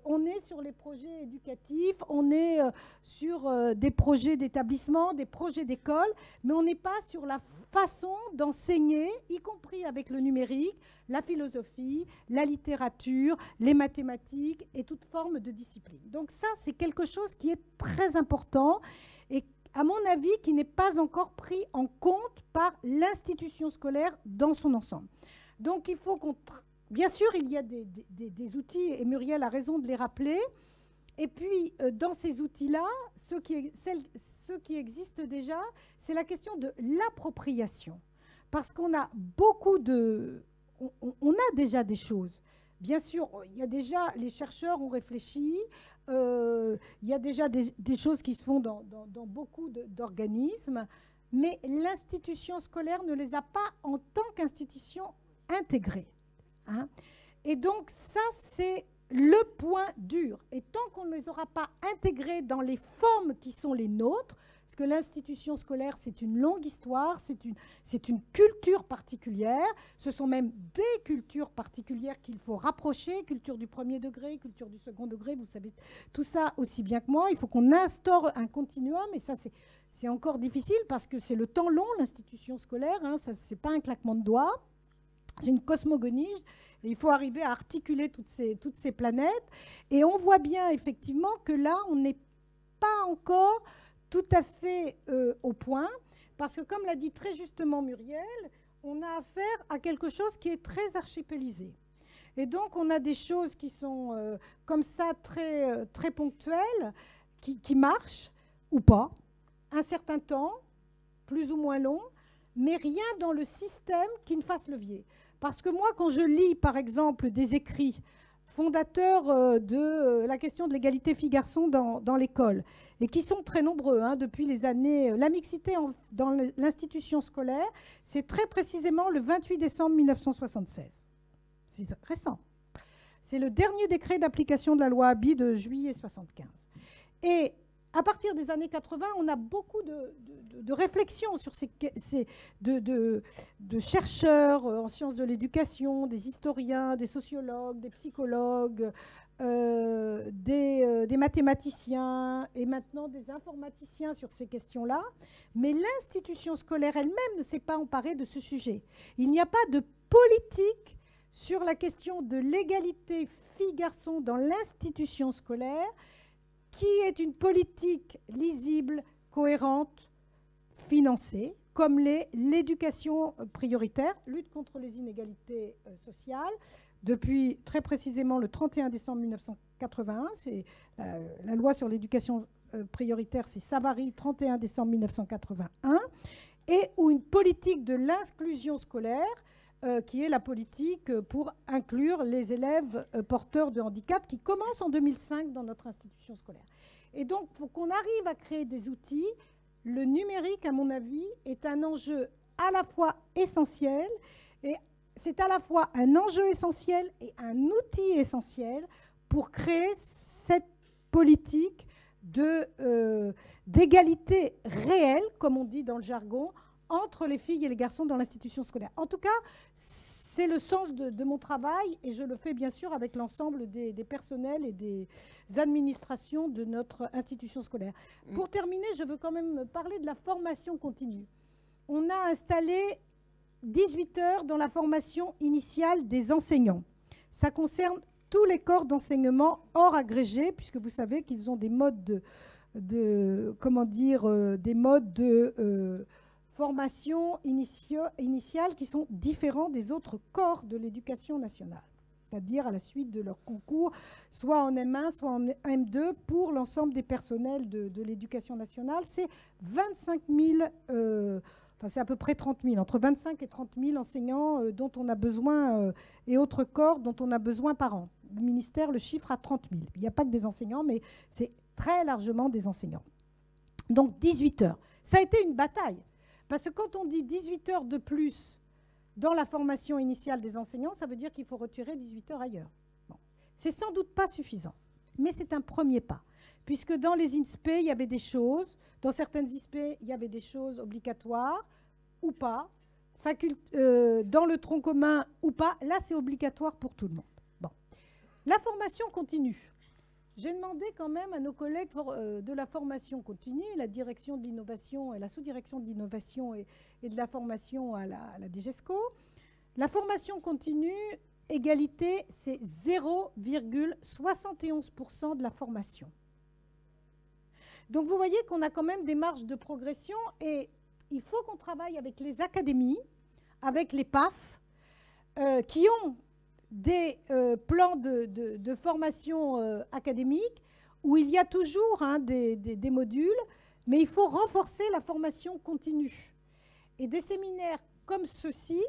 C: on est sur les projets éducatifs, on est sur des projets d'établissement, des projets d'école, mais on n'est pas sur la façon d'enseigner, y compris avec le numérique, la philosophie, la littérature, les mathématiques et toute forme de discipline. Donc ça, c'est quelque chose qui est très important et, à mon avis, qui n'est pas encore pris en compte par l'institution scolaire dans son ensemble. Donc il faut qu'on... Bien sûr, il y a des outils, et Muriel a raison de les rappeler. Et puis, dans ces outils-là, ceux qui existent déjà, c'est la question de l'appropriation. Parce qu'on a beaucoup de... On a déjà des choses. Bien sûr, il y a déjà... Les chercheurs ont réfléchi. Il y a déjà des choses qui se font dans beaucoup d'organismes. Mais l'institution scolaire ne les a pas en tant qu'institution intégrées. Hein. Et donc ça, c'est le point dur. Et tant qu'on ne les aura pas intégrés dans les formes qui sont les nôtres, parce que l'institution scolaire, c'est une longue histoire, c'est une culture particulière, ce sont même des cultures particulières qu'il faut rapprocher, culture du premier degré, culture du second degré, vous savez tout ça aussi bien que moi. Il faut qu'on instaure un continuum, et ça, c'est encore difficile parce que c'est le temps long, l'institution scolaire, hein, ça, c'est pas un claquement de doigts. C'est une cosmogonie, et il faut arriver à articuler toutes ces planètes. Et on voit bien effectivement que là, on n'est pas encore tout à fait au point, parce que comme l'a dit très justement Muriel, on a affaire à quelque chose qui est très archipélisé. Et donc on a des choses qui sont comme ça très, très ponctuelles, qui marchent ou pas, un certain temps, plus ou moins long, mais rien dans le système qui ne fasse levier. Parce que moi, quand je lis, par exemple, des écrits fondateurs de la question de l'égalité filles-garçons dans l'école, et qui sont très nombreux hein, depuis les années... La mixité dans l'institution scolaire, c'est très précisément le 28 décembre 1976. C'est récent. C'est le dernier décret d'application de la loi Haby de juillet 1975. Et à partir des années 80, on a beaucoup de réflexions sur de chercheurs en sciences de l'éducation, des historiens, des sociologues, des psychologues, des mathématiciens et maintenant des informaticiens sur ces questions-là. Mais l'institution scolaire elle-même ne s'est pas emparée de ce sujet. Il n'y a pas de politique sur la question de l'égalité filles-garçons dans l'institution scolaire qui est une politique lisible, cohérente, financée, comme l'éducation prioritaire, lutte contre les inégalités sociales. Depuis très précisément le 31 décembre 1981, c'est la loi sur l'éducation prioritaire, c'est Savary, 31 décembre 1981, et ou une politique de l'inclusion scolaire, qui est la politique pour inclure les élèves porteurs de handicap, qui commence en 2005 dans notre institution scolaire. Et donc, pour qu'on arrive à créer des outils, le numérique, à mon avis, est un enjeu à la fois essentiel, et c'est à la fois un enjeu essentiel et un outil essentiel pour créer cette politique d'égalité réelle, comme on dit dans le jargon, entre les filles et les garçons dans l'institution scolaire. En tout cas, c'est le sens de mon travail, et je le fais bien sûr avec l'ensemble des personnels et des administrations de notre institution scolaire. Pour terminer, je veux quand même parler de la formation continue. On a installé 18 heures dans la formation initiale des enseignants. Ça concerne tous les corps d'enseignement hors agrégé, puisque vous savez qu'ils ont des modes des modes de formation initiale qui sont différents des autres corps de l'éducation nationale, c'est-à-dire à la suite de leur concours, soit en M1, soit en M2, pour l'ensemble des personnels de l'éducation nationale. C'est 25 000, c'est à peu près 30 000, entre 25 et 30 000 enseignants dont on a besoin, et autres corps dont on a besoin par an. Le ministère le chiffre à 30 000. Il n'y a pas que des enseignants, mais c'est très largement des enseignants. Donc 18 heures. Ça a été une bataille. Parce que quand on dit 18 heures de plus dans la formation initiale des enseignants, ça veut dire qu'il faut retirer 18 heures ailleurs. Bon. C'est sans doute pas suffisant, mais c'est un premier pas. Puisque dans les INSPE, il y avait des choses, dans certaines INSPE, il y avait des choses obligatoires ou pas, dans le tronc commun ou pas. Là, c'est obligatoire pour tout le monde. Bon. La formation continue. J'ai demandé quand même à nos collègues de la formation continue, la direction de l'innovation et la sous-direction de l'innovation et de la formation à la DGESCO. La formation continue, égalité, c'est 0,71% de la formation. Donc vous voyez qu'on a quand même des marges de progression, et il faut qu'on travaille avec les académies, avec les PAF, qui ont des plans de formation académique où il y a toujours des modules, mais il faut renforcer la formation continue. Et des séminaires comme ceux-ci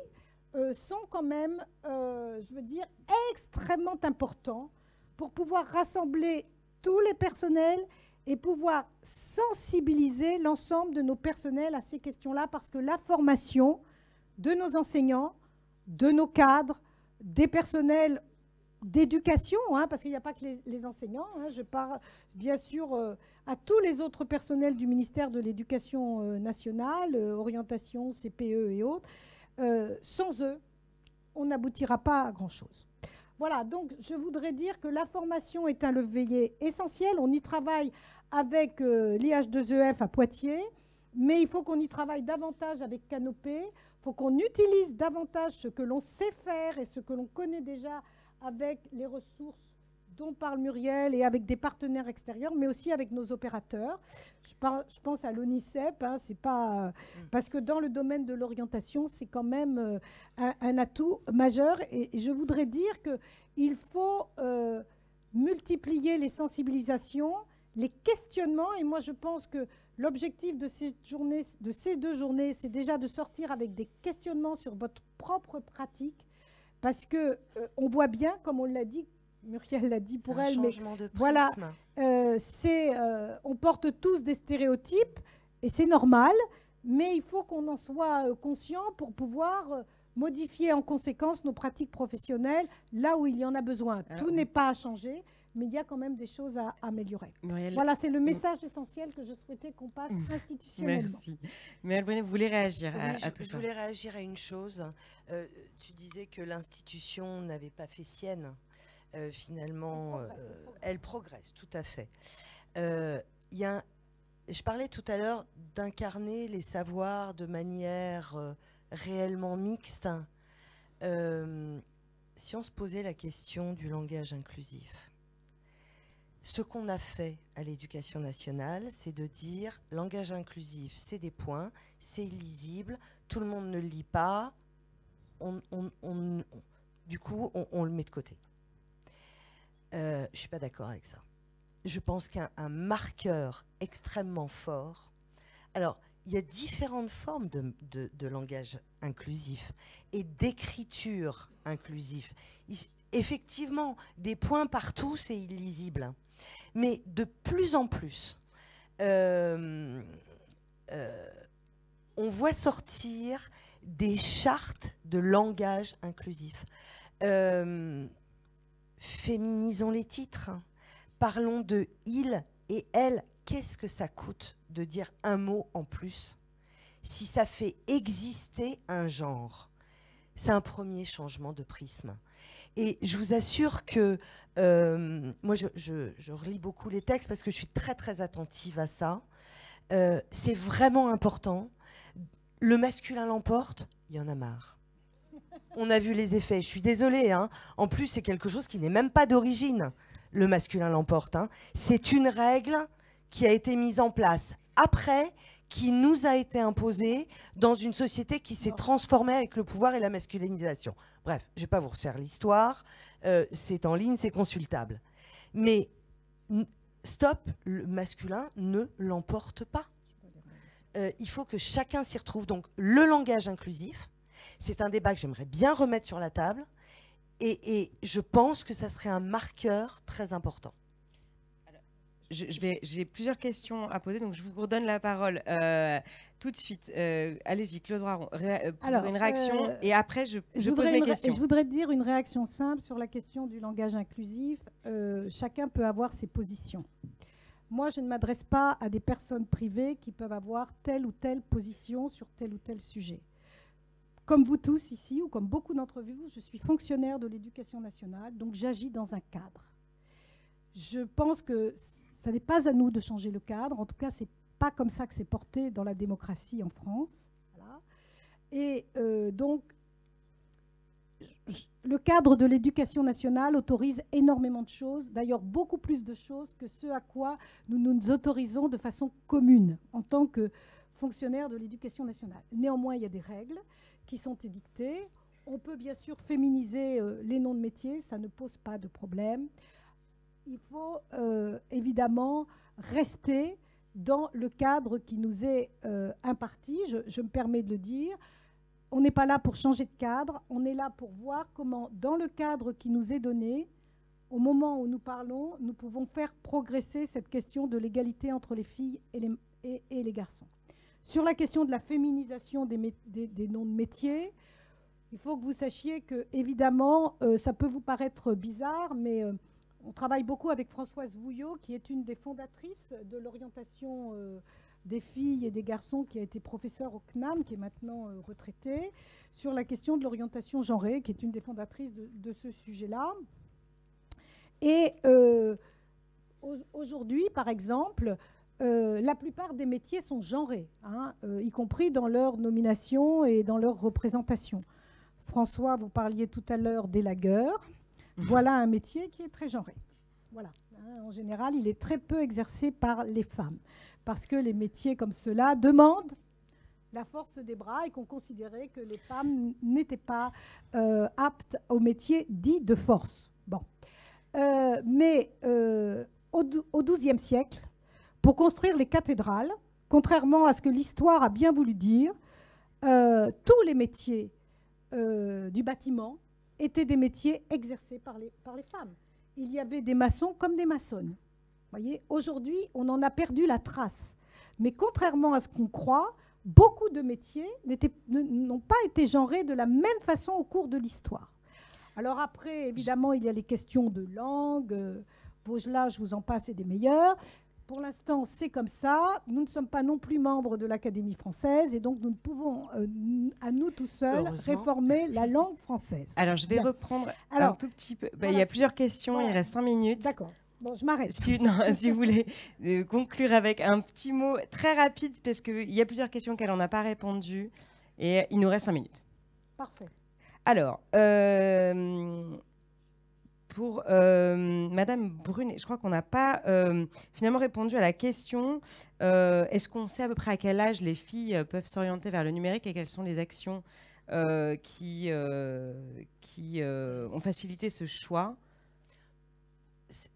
C: sont quand même, je veux dire, extrêmement importants pour pouvoir rassembler tous les personnels et pouvoir sensibiliser l'ensemble de nos personnels à ces questions-là, parce que la formation de nos enseignants, de nos cadres, des personnels d'éducation, parce qu'il n'y a pas que les enseignants, je parle bien sûr à tous les autres personnels du ministère de l'Éducation nationale, orientation, CPE et autres. Sans eux, on n'aboutira pas à grand-chose. Voilà, donc je voudrais dire que la formation est un levier essentiel. On y travaille avec l'IH2EF à Poitiers, mais il faut qu'on y travaille davantage avec Canopé. Il faut qu'on utilise davantage ce que l'on sait faire et ce que l'on connaît déjà avec les ressources dont parle Muriel et avec des partenaires extérieurs, mais aussi avec nos opérateurs. Je pense à l'ONICEP, c'est pas, parce que dans le domaine de l'orientation, c'est quand même un atout majeur. Et je voudrais dire qu'il faut multiplier les sensibilisations, les questionnements. Et moi, je pense que l'objectif de ces deux journées, c'est déjà de sortir avec des questionnements sur votre propre pratique, parce que on voit bien, comme on l'a dit, Muriel l'a dit pour elle, mais voilà, on porte tous des stéréotypes et c'est normal, mais il faut qu'on en soit conscient pour pouvoir modifier en conséquence nos pratiques professionnelles là où il y en a besoin. Tout n'est pas à changer, mais il y a quand même des choses à améliorer. Muriel, voilà, c'est le message essentiel que je souhaitais qu'on passe institutionnellement.
B: Merci. Mais vous voulez réagir à tout ça?
D: Je voulais réagir à une chose. Tu disais que l'institution n'avait pas fait sienne. Finalement, elle progresse, tout à fait. Je parlais tout à l'heure d'incarner les savoirs de manière réellement mixte. Si on se posait la question du langage inclusif, Ce qu'on a fait à l'éducation nationale, c'est de dire langage inclusif, c'est des points, c'est illisible, tout le monde ne le lit pas, du coup, on le met de côté. Je ne suis pas d'accord avec ça. Je pense qu'un marqueur extrêmement fort... Alors, il y a différentes formes de langage inclusif et d'écriture inclusive. Effectivement, des points partout, c'est illisible. Mais de plus en plus, on voit sortir des chartes de langage inclusif. Féminisons les titres. Parlons de il et elle. Qu'est-ce que ça coûte de dire un mot en plus si ça fait exister un genre? C'est un premier changement de prisme. Et je vous assure que moi, je relis beaucoup les textes parce que je suis très, très attentive à ça. C'est vraiment important. Le masculin l'emporte, il y en a marre. On a vu les effets. Je suis désolée. Hein. En plus, c'est quelque chose qui n'est même pas d'origine. Le masculin l'emporte. Hein. C'est une règle qui a été mise en place après, qui nous a été imposée dans une société qui s'est transformée avec le pouvoir et la masculinisation. Bref, je ne vais pas vous refaire l'histoire, c'est en ligne, c'est consultable. Mais stop, le masculin ne l'emporte pas. Il faut que chacun s'y retrouve. Donc le langage inclusif, c'est un débat que j'aimerais bien remettre sur la table et je pense que ça serait un marqueur très important.
B: J'ai plusieurs questions à poser, donc je vous redonne la parole tout de suite. Allez-y, Claude Roiron, pour une réaction, et après je pose mes questions.
C: Je voudrais dire une réaction simple sur la question du langage inclusif. Chacun peut avoir ses positions. Moi, je ne m'adresse pas à des personnes privées qui peuvent avoir telle ou telle position sur tel ou tel sujet. Comme vous tous ici, ou comme beaucoup d'entre vous, je suis fonctionnaire de l'Éducation nationale, donc j'agis dans un cadre. Je pense que ça n'est pas à nous de changer le cadre. En tout cas, ce n'est pas comme ça que c'est porté dans la démocratie en France. Voilà. Et donc, le cadre de l'éducation nationale autorise énormément de choses, d'ailleurs beaucoup plus de choses que ce à quoi nous nous autorisons de façon commune en tant que fonctionnaire de l'éducation nationale. Néanmoins, il y a des règles qui sont édictées. On peut bien sûr féminiser les noms de métiers, ça ne pose pas de problème. Il faut évidemment rester dans le cadre qui nous est imparti. Je me permets de le dire. On n'est pas là pour changer de cadre. On est là pour voir comment, dans le cadre qui nous est donné, au moment où nous parlons, nous pouvons faire progresser cette question de l'égalité entre les filles et les garçons. Sur la question de la féminisation des noms de métiers, il faut que vous sachiez que, évidemment, ça peut vous paraître bizarre, mais... on travaille beaucoup avec Françoise Vouillot, qui est une des fondatrices de l'orientation des filles et des garçons, qui a été professeure au CNAM, qui est maintenant retraitée, sur la question de l'orientation genrée, qui est une des fondatrices de ce sujet-là. Et aujourd'hui, par exemple, la plupart des métiers sont genrés, hein, y compris dans leur nomination et dans leur représentation. François, vous parliez tout à l'heure d'élagueur. Voilà un métier qui est très genré. Voilà. En général, il est très peu exercé par les femmes, parce que les métiers comme ceux-là demandent la force des bras et qu'on considérait que les femmes n'étaient pas aptes aux métiers dits de force. Bon. Mais au XIIe siècle, pour construire les cathédrales, contrairement à ce que l'histoire a bien voulu dire, tous les métiers du bâtiment étaient des métiers exercés par les femmes. Il y avait des maçons comme des maçonnes. Voyez, aujourd'hui, on en a perdu la trace. Mais contrairement à ce qu'on croit, beaucoup de métiers n'ont pas été genrés de la même façon au cours de l'histoire. Alors après, évidemment, il y a les questions de langue. Vaugelas, je vous en passe, et des meilleurs. Pour l'instant, c'est comme ça. Nous ne sommes pas non plus membres de l'Académie française et donc nous ne pouvons, à nous tout seuls, réformer la langue française.
B: Alors, je vais reprendre un tout petit peu. Il y a plusieurs questions, voilà. Il reste 5 minutes.
C: D'accord. Bon, je m'arrête.
B: Si vous voulez conclure avec un petit mot très rapide, parce qu'il y a plusieurs questions auxquelles on n'a pas répondu et il nous reste 5 minutes.
C: Parfait.
B: Alors, Pour Madame Brunet, je crois qu'on n'a pas finalement répondu à la question. Est-ce qu'on sait à peu près à quel âge les filles peuvent s'orienter vers le numérique et quelles sont les actions qui ont facilité ce choix?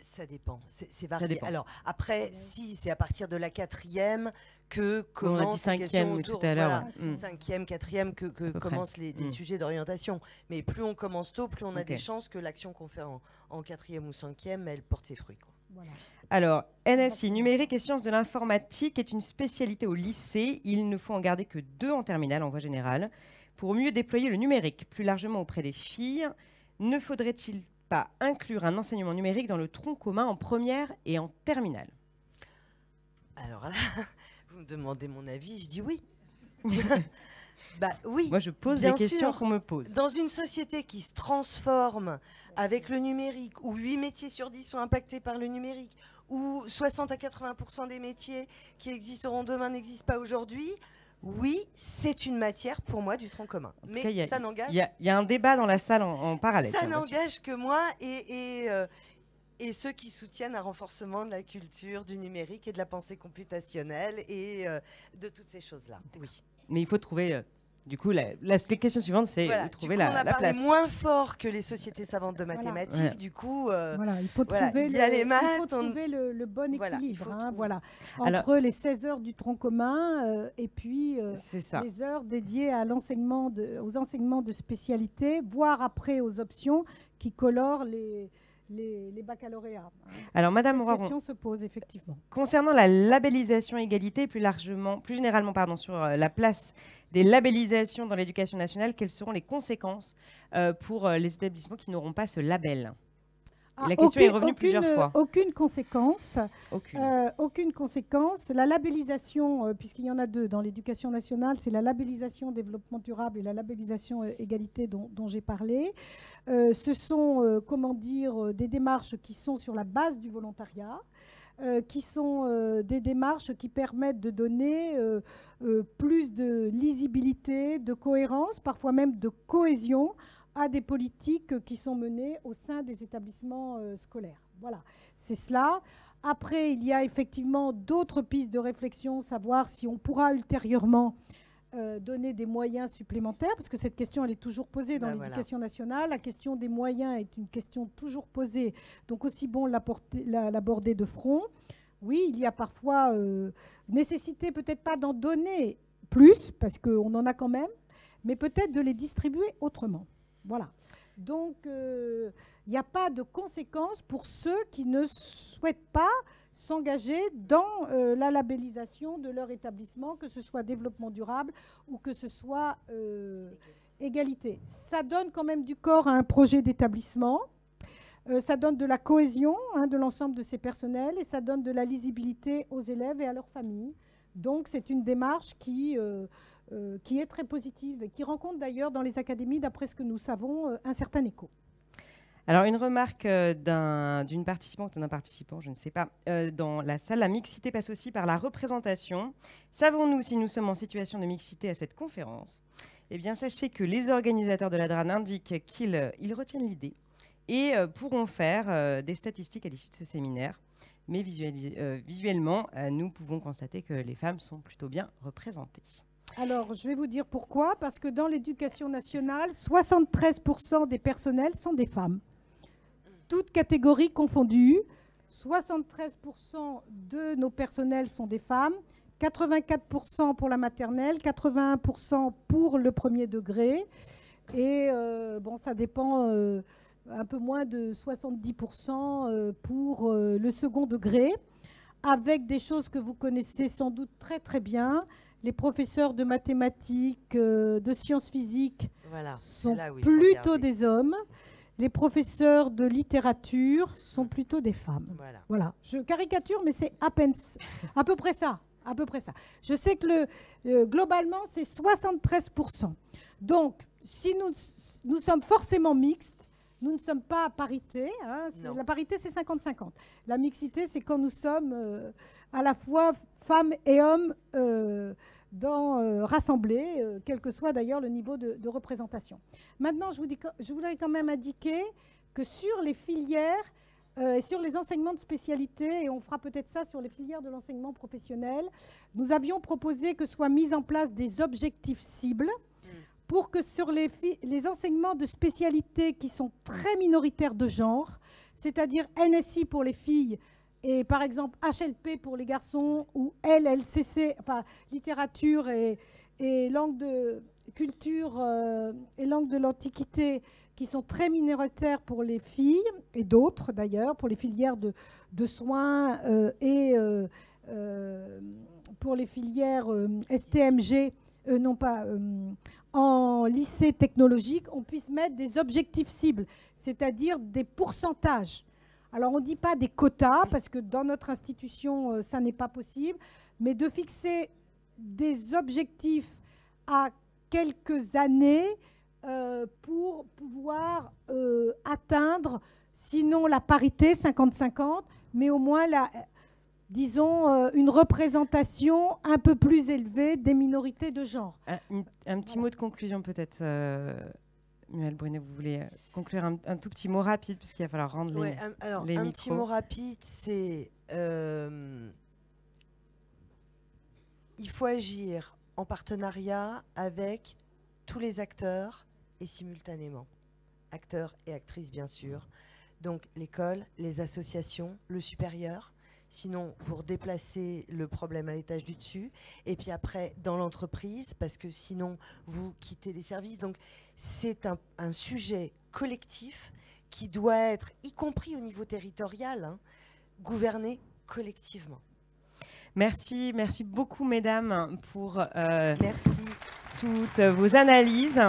D: Ça dépend, c'est varié.
B: dépend.
D: Alors après, si c'est à partir de la 4e que
B: On a dit
D: commencent les
B: 5e
D: questions autour,
B: tout à l'heure.
D: voilà,
B: Ouais.
D: 5e, 4e que
B: peu près.
D: commencent les sujets d'orientation. Mais plus on commence tôt, plus on a
B: Ok.
D: des chances que l'action qu'on fait en 4e ou 5e, elle porte ses fruits, quoi.
C: Voilà.
B: Alors, NSI, numérique et sciences de l'informatique, est une spécialité au lycée. Il ne faut en garder que 2 en terminale, en voie générale. Pour mieux déployer le numérique plus largement auprès des filles, ne faudrait-il pas inclure un enseignement numérique dans le tronc commun en première et en terminale?
D: Alors là, vous me demandez mon avis, je dis oui. Bah oui.
B: Moi, je pose
D: bien
B: les questions
D: sûr.
B: qu'on me pose.
D: Dans une société qui se transforme avec le numérique, où 8 métiers sur 10 sont impactés par le numérique, où 60 à 80% des métiers qui existeront demain n'existent pas aujourd'hui, oui, c'est une matière pour moi du tronc commun.
B: En tout cas,
D: Mais ça n'engage
B: Il y a un débat dans la salle en parallèle.
D: ça
B: j'ai l'impression.
D: n'engage que moi et ceux qui soutiennent un renforcement de la culture du numérique et de la pensée computationnelle et de toutes ces choses-là. Oui.
B: Mais il faut trouver... du coup, la question suivante, c'est
D: Voilà.
B: où trouver
D: Du coup, on a
B: la
D: parlé
B: place.
D: moins fort que les sociétés savantes de
C: Voilà.
D: mathématiques.
B: Ouais.
D: Du coup,
C: Voilà, il faut
D: voilà,
C: trouver,
D: il y a les
C: il faut
D: maths, on-
C: trouver le bon
D: Voilà, il
C: équilibre,
D: faut
C: hein,
D: trouver.
C: voilà,
B: Alors-
C: entre les 16 heures du tronc commun et puis
B: C'est ça.
C: les heures dédiées à l'enseignement aux enseignements de spécialité, voire après aux options qui colorent les baccalauréats. Hein.
B: Alors, Madame
C: Cette
B: Roiron,
C: question se pose effectivement.
B: concernant la labellisation égalité, plus généralement, sur la place des labellisations dans l'éducation nationale, quelles seront les conséquences pour les établissements qui n'auront pas ce label?
C: Ah,
B: La question est revenue plusieurs fois.
C: Aucune conséquence.
B: Aucune.
C: Aucune conséquence. La labellisation, puisqu'il y en a 2 dans l'éducation nationale, c'est la labellisation développement durable et la labellisation égalité dont j'ai parlé. Ce sont, des démarches qui sont sur la base du volontariat, qui sont des démarches qui permettent de donner plus de lisibilité, de cohérence, parfois même de cohésion à des politiques qui sont menées au sein des établissements scolaires. Voilà, c'est cela. Après, il y a effectivement d'autres pistes de réflexion, savoir si on pourra ultérieurement donner des moyens supplémentaires, parce que cette question, elle est toujours posée dans l'éducation nationale. La question des moyens est une question toujours posée, donc aussi bon l'aborder de front. Oui, il y a parfois nécessité, peut-être pas d'en donner plus, parce qu'on en a quand même, mais peut-être de les distribuer autrement. Voilà. Donc, il n'y a pas de conséquences pour ceux qui ne souhaitent pas s'engager dans la labellisation de leur établissement, que ce soit développement durable ou que ce soit égalité. Ça donne quand même du corps à un projet d'établissement, ça donne de la cohésion de l'ensemble de ces personnels et ça donne de la lisibilité aux élèves et à leurs familles. Donc, c'est une démarche qui est très positive et qui rencontre d'ailleurs dans les académies, d'après ce que nous savons, un certain écho.
B: Alors, une remarque d'une participante ou d'un participant, je ne sais pas, dans la salle, la mixité passe aussi par la représentation. Savons-nous si nous sommes en situation de mixité à cette conférence? Eh bien, sachez que les organisateurs de la DRAN indiquent qu'ils retiennent l'idée et pourront faire des statistiques à l'issue de ce séminaire. Mais visuellement, nous pouvons constater que les femmes sont plutôt bien représentées.
C: Alors, je vais vous dire pourquoi. Parce que dans l'éducation nationale, 73% des personnels sont des femmes. Toutes catégories confondues. 73% de nos personnels sont des femmes. 84% pour la maternelle, 81% pour le premier degré. Et ça dépend un peu moins de 70% pour le second degré. Avec des choses que vous connaissez sans doute très très bien. Les professeurs de mathématiques, de sciences physiques sont plutôt des hommes. Les professeurs de littérature sont plutôt des femmes. Voilà. Je caricature, mais c'est à peu près ça. À peu près ça. Je sais que globalement, c'est 73%. Donc, si nous sommes forcément mixtes, nous ne sommes pas à parité. La parité, c'est 50-50. La mixité, c'est quand nous sommes à la fois femmes et hommes rassemblés, quel que soit d'ailleurs le niveau de représentation. Maintenant, je voudrais quand même indiquer que sur les filières, sur les enseignements de spécialité, et on fera peut-être ça sur les filières de l'enseignement professionnel, nous avions proposé que soient mis en place des objectifs cibles pour que sur les enseignements de spécialité qui sont très minoritaires de genre, c'est-à-dire NSI pour les filles et par exemple HLP pour les garçons ou LLCC, enfin littérature et langue de culture et langue de l'Antiquité, qui sont très minoritaires pour les filles, et d'autres d'ailleurs, pour les filières de soins et pour les filières STMG, non pas en lycée technologique, on puisse mettre des objectifs cibles, c'est-à-dire des pourcentages. Alors on ne dit pas des quotas, parce que dans notre institution, ça n'est pas possible, mais de fixer des objectifs à quelques années pour pouvoir atteindre, sinon la parité 50-50, mais au moins, disons, une représentation un peu plus élevée des minorités de genre.
B: Un petit mot de conclusion peut-être, Muriel Brunet, vous voulez conclure un tout petit mot rapide, puisqu'il va falloir rendre les
D: alors,
B: les
D: un
B: micros.
D: petit mot rapide, c'est il faut agir en partenariat avec tous les acteurs et simultanément. Acteurs et actrices, bien sûr. Donc l'école, les associations, le supérieur. Sinon, vous redéplacez le problème à l'étage du dessus. Et puis après, dans l'entreprise, parce que sinon, vous quittez les services. Donc c'est un sujet collectif qui doit être, y compris au niveau territorial, hein, gouverné collectivement.
B: Merci beaucoup, mesdames, pour
D: Merci.
B: toutes vos analyses.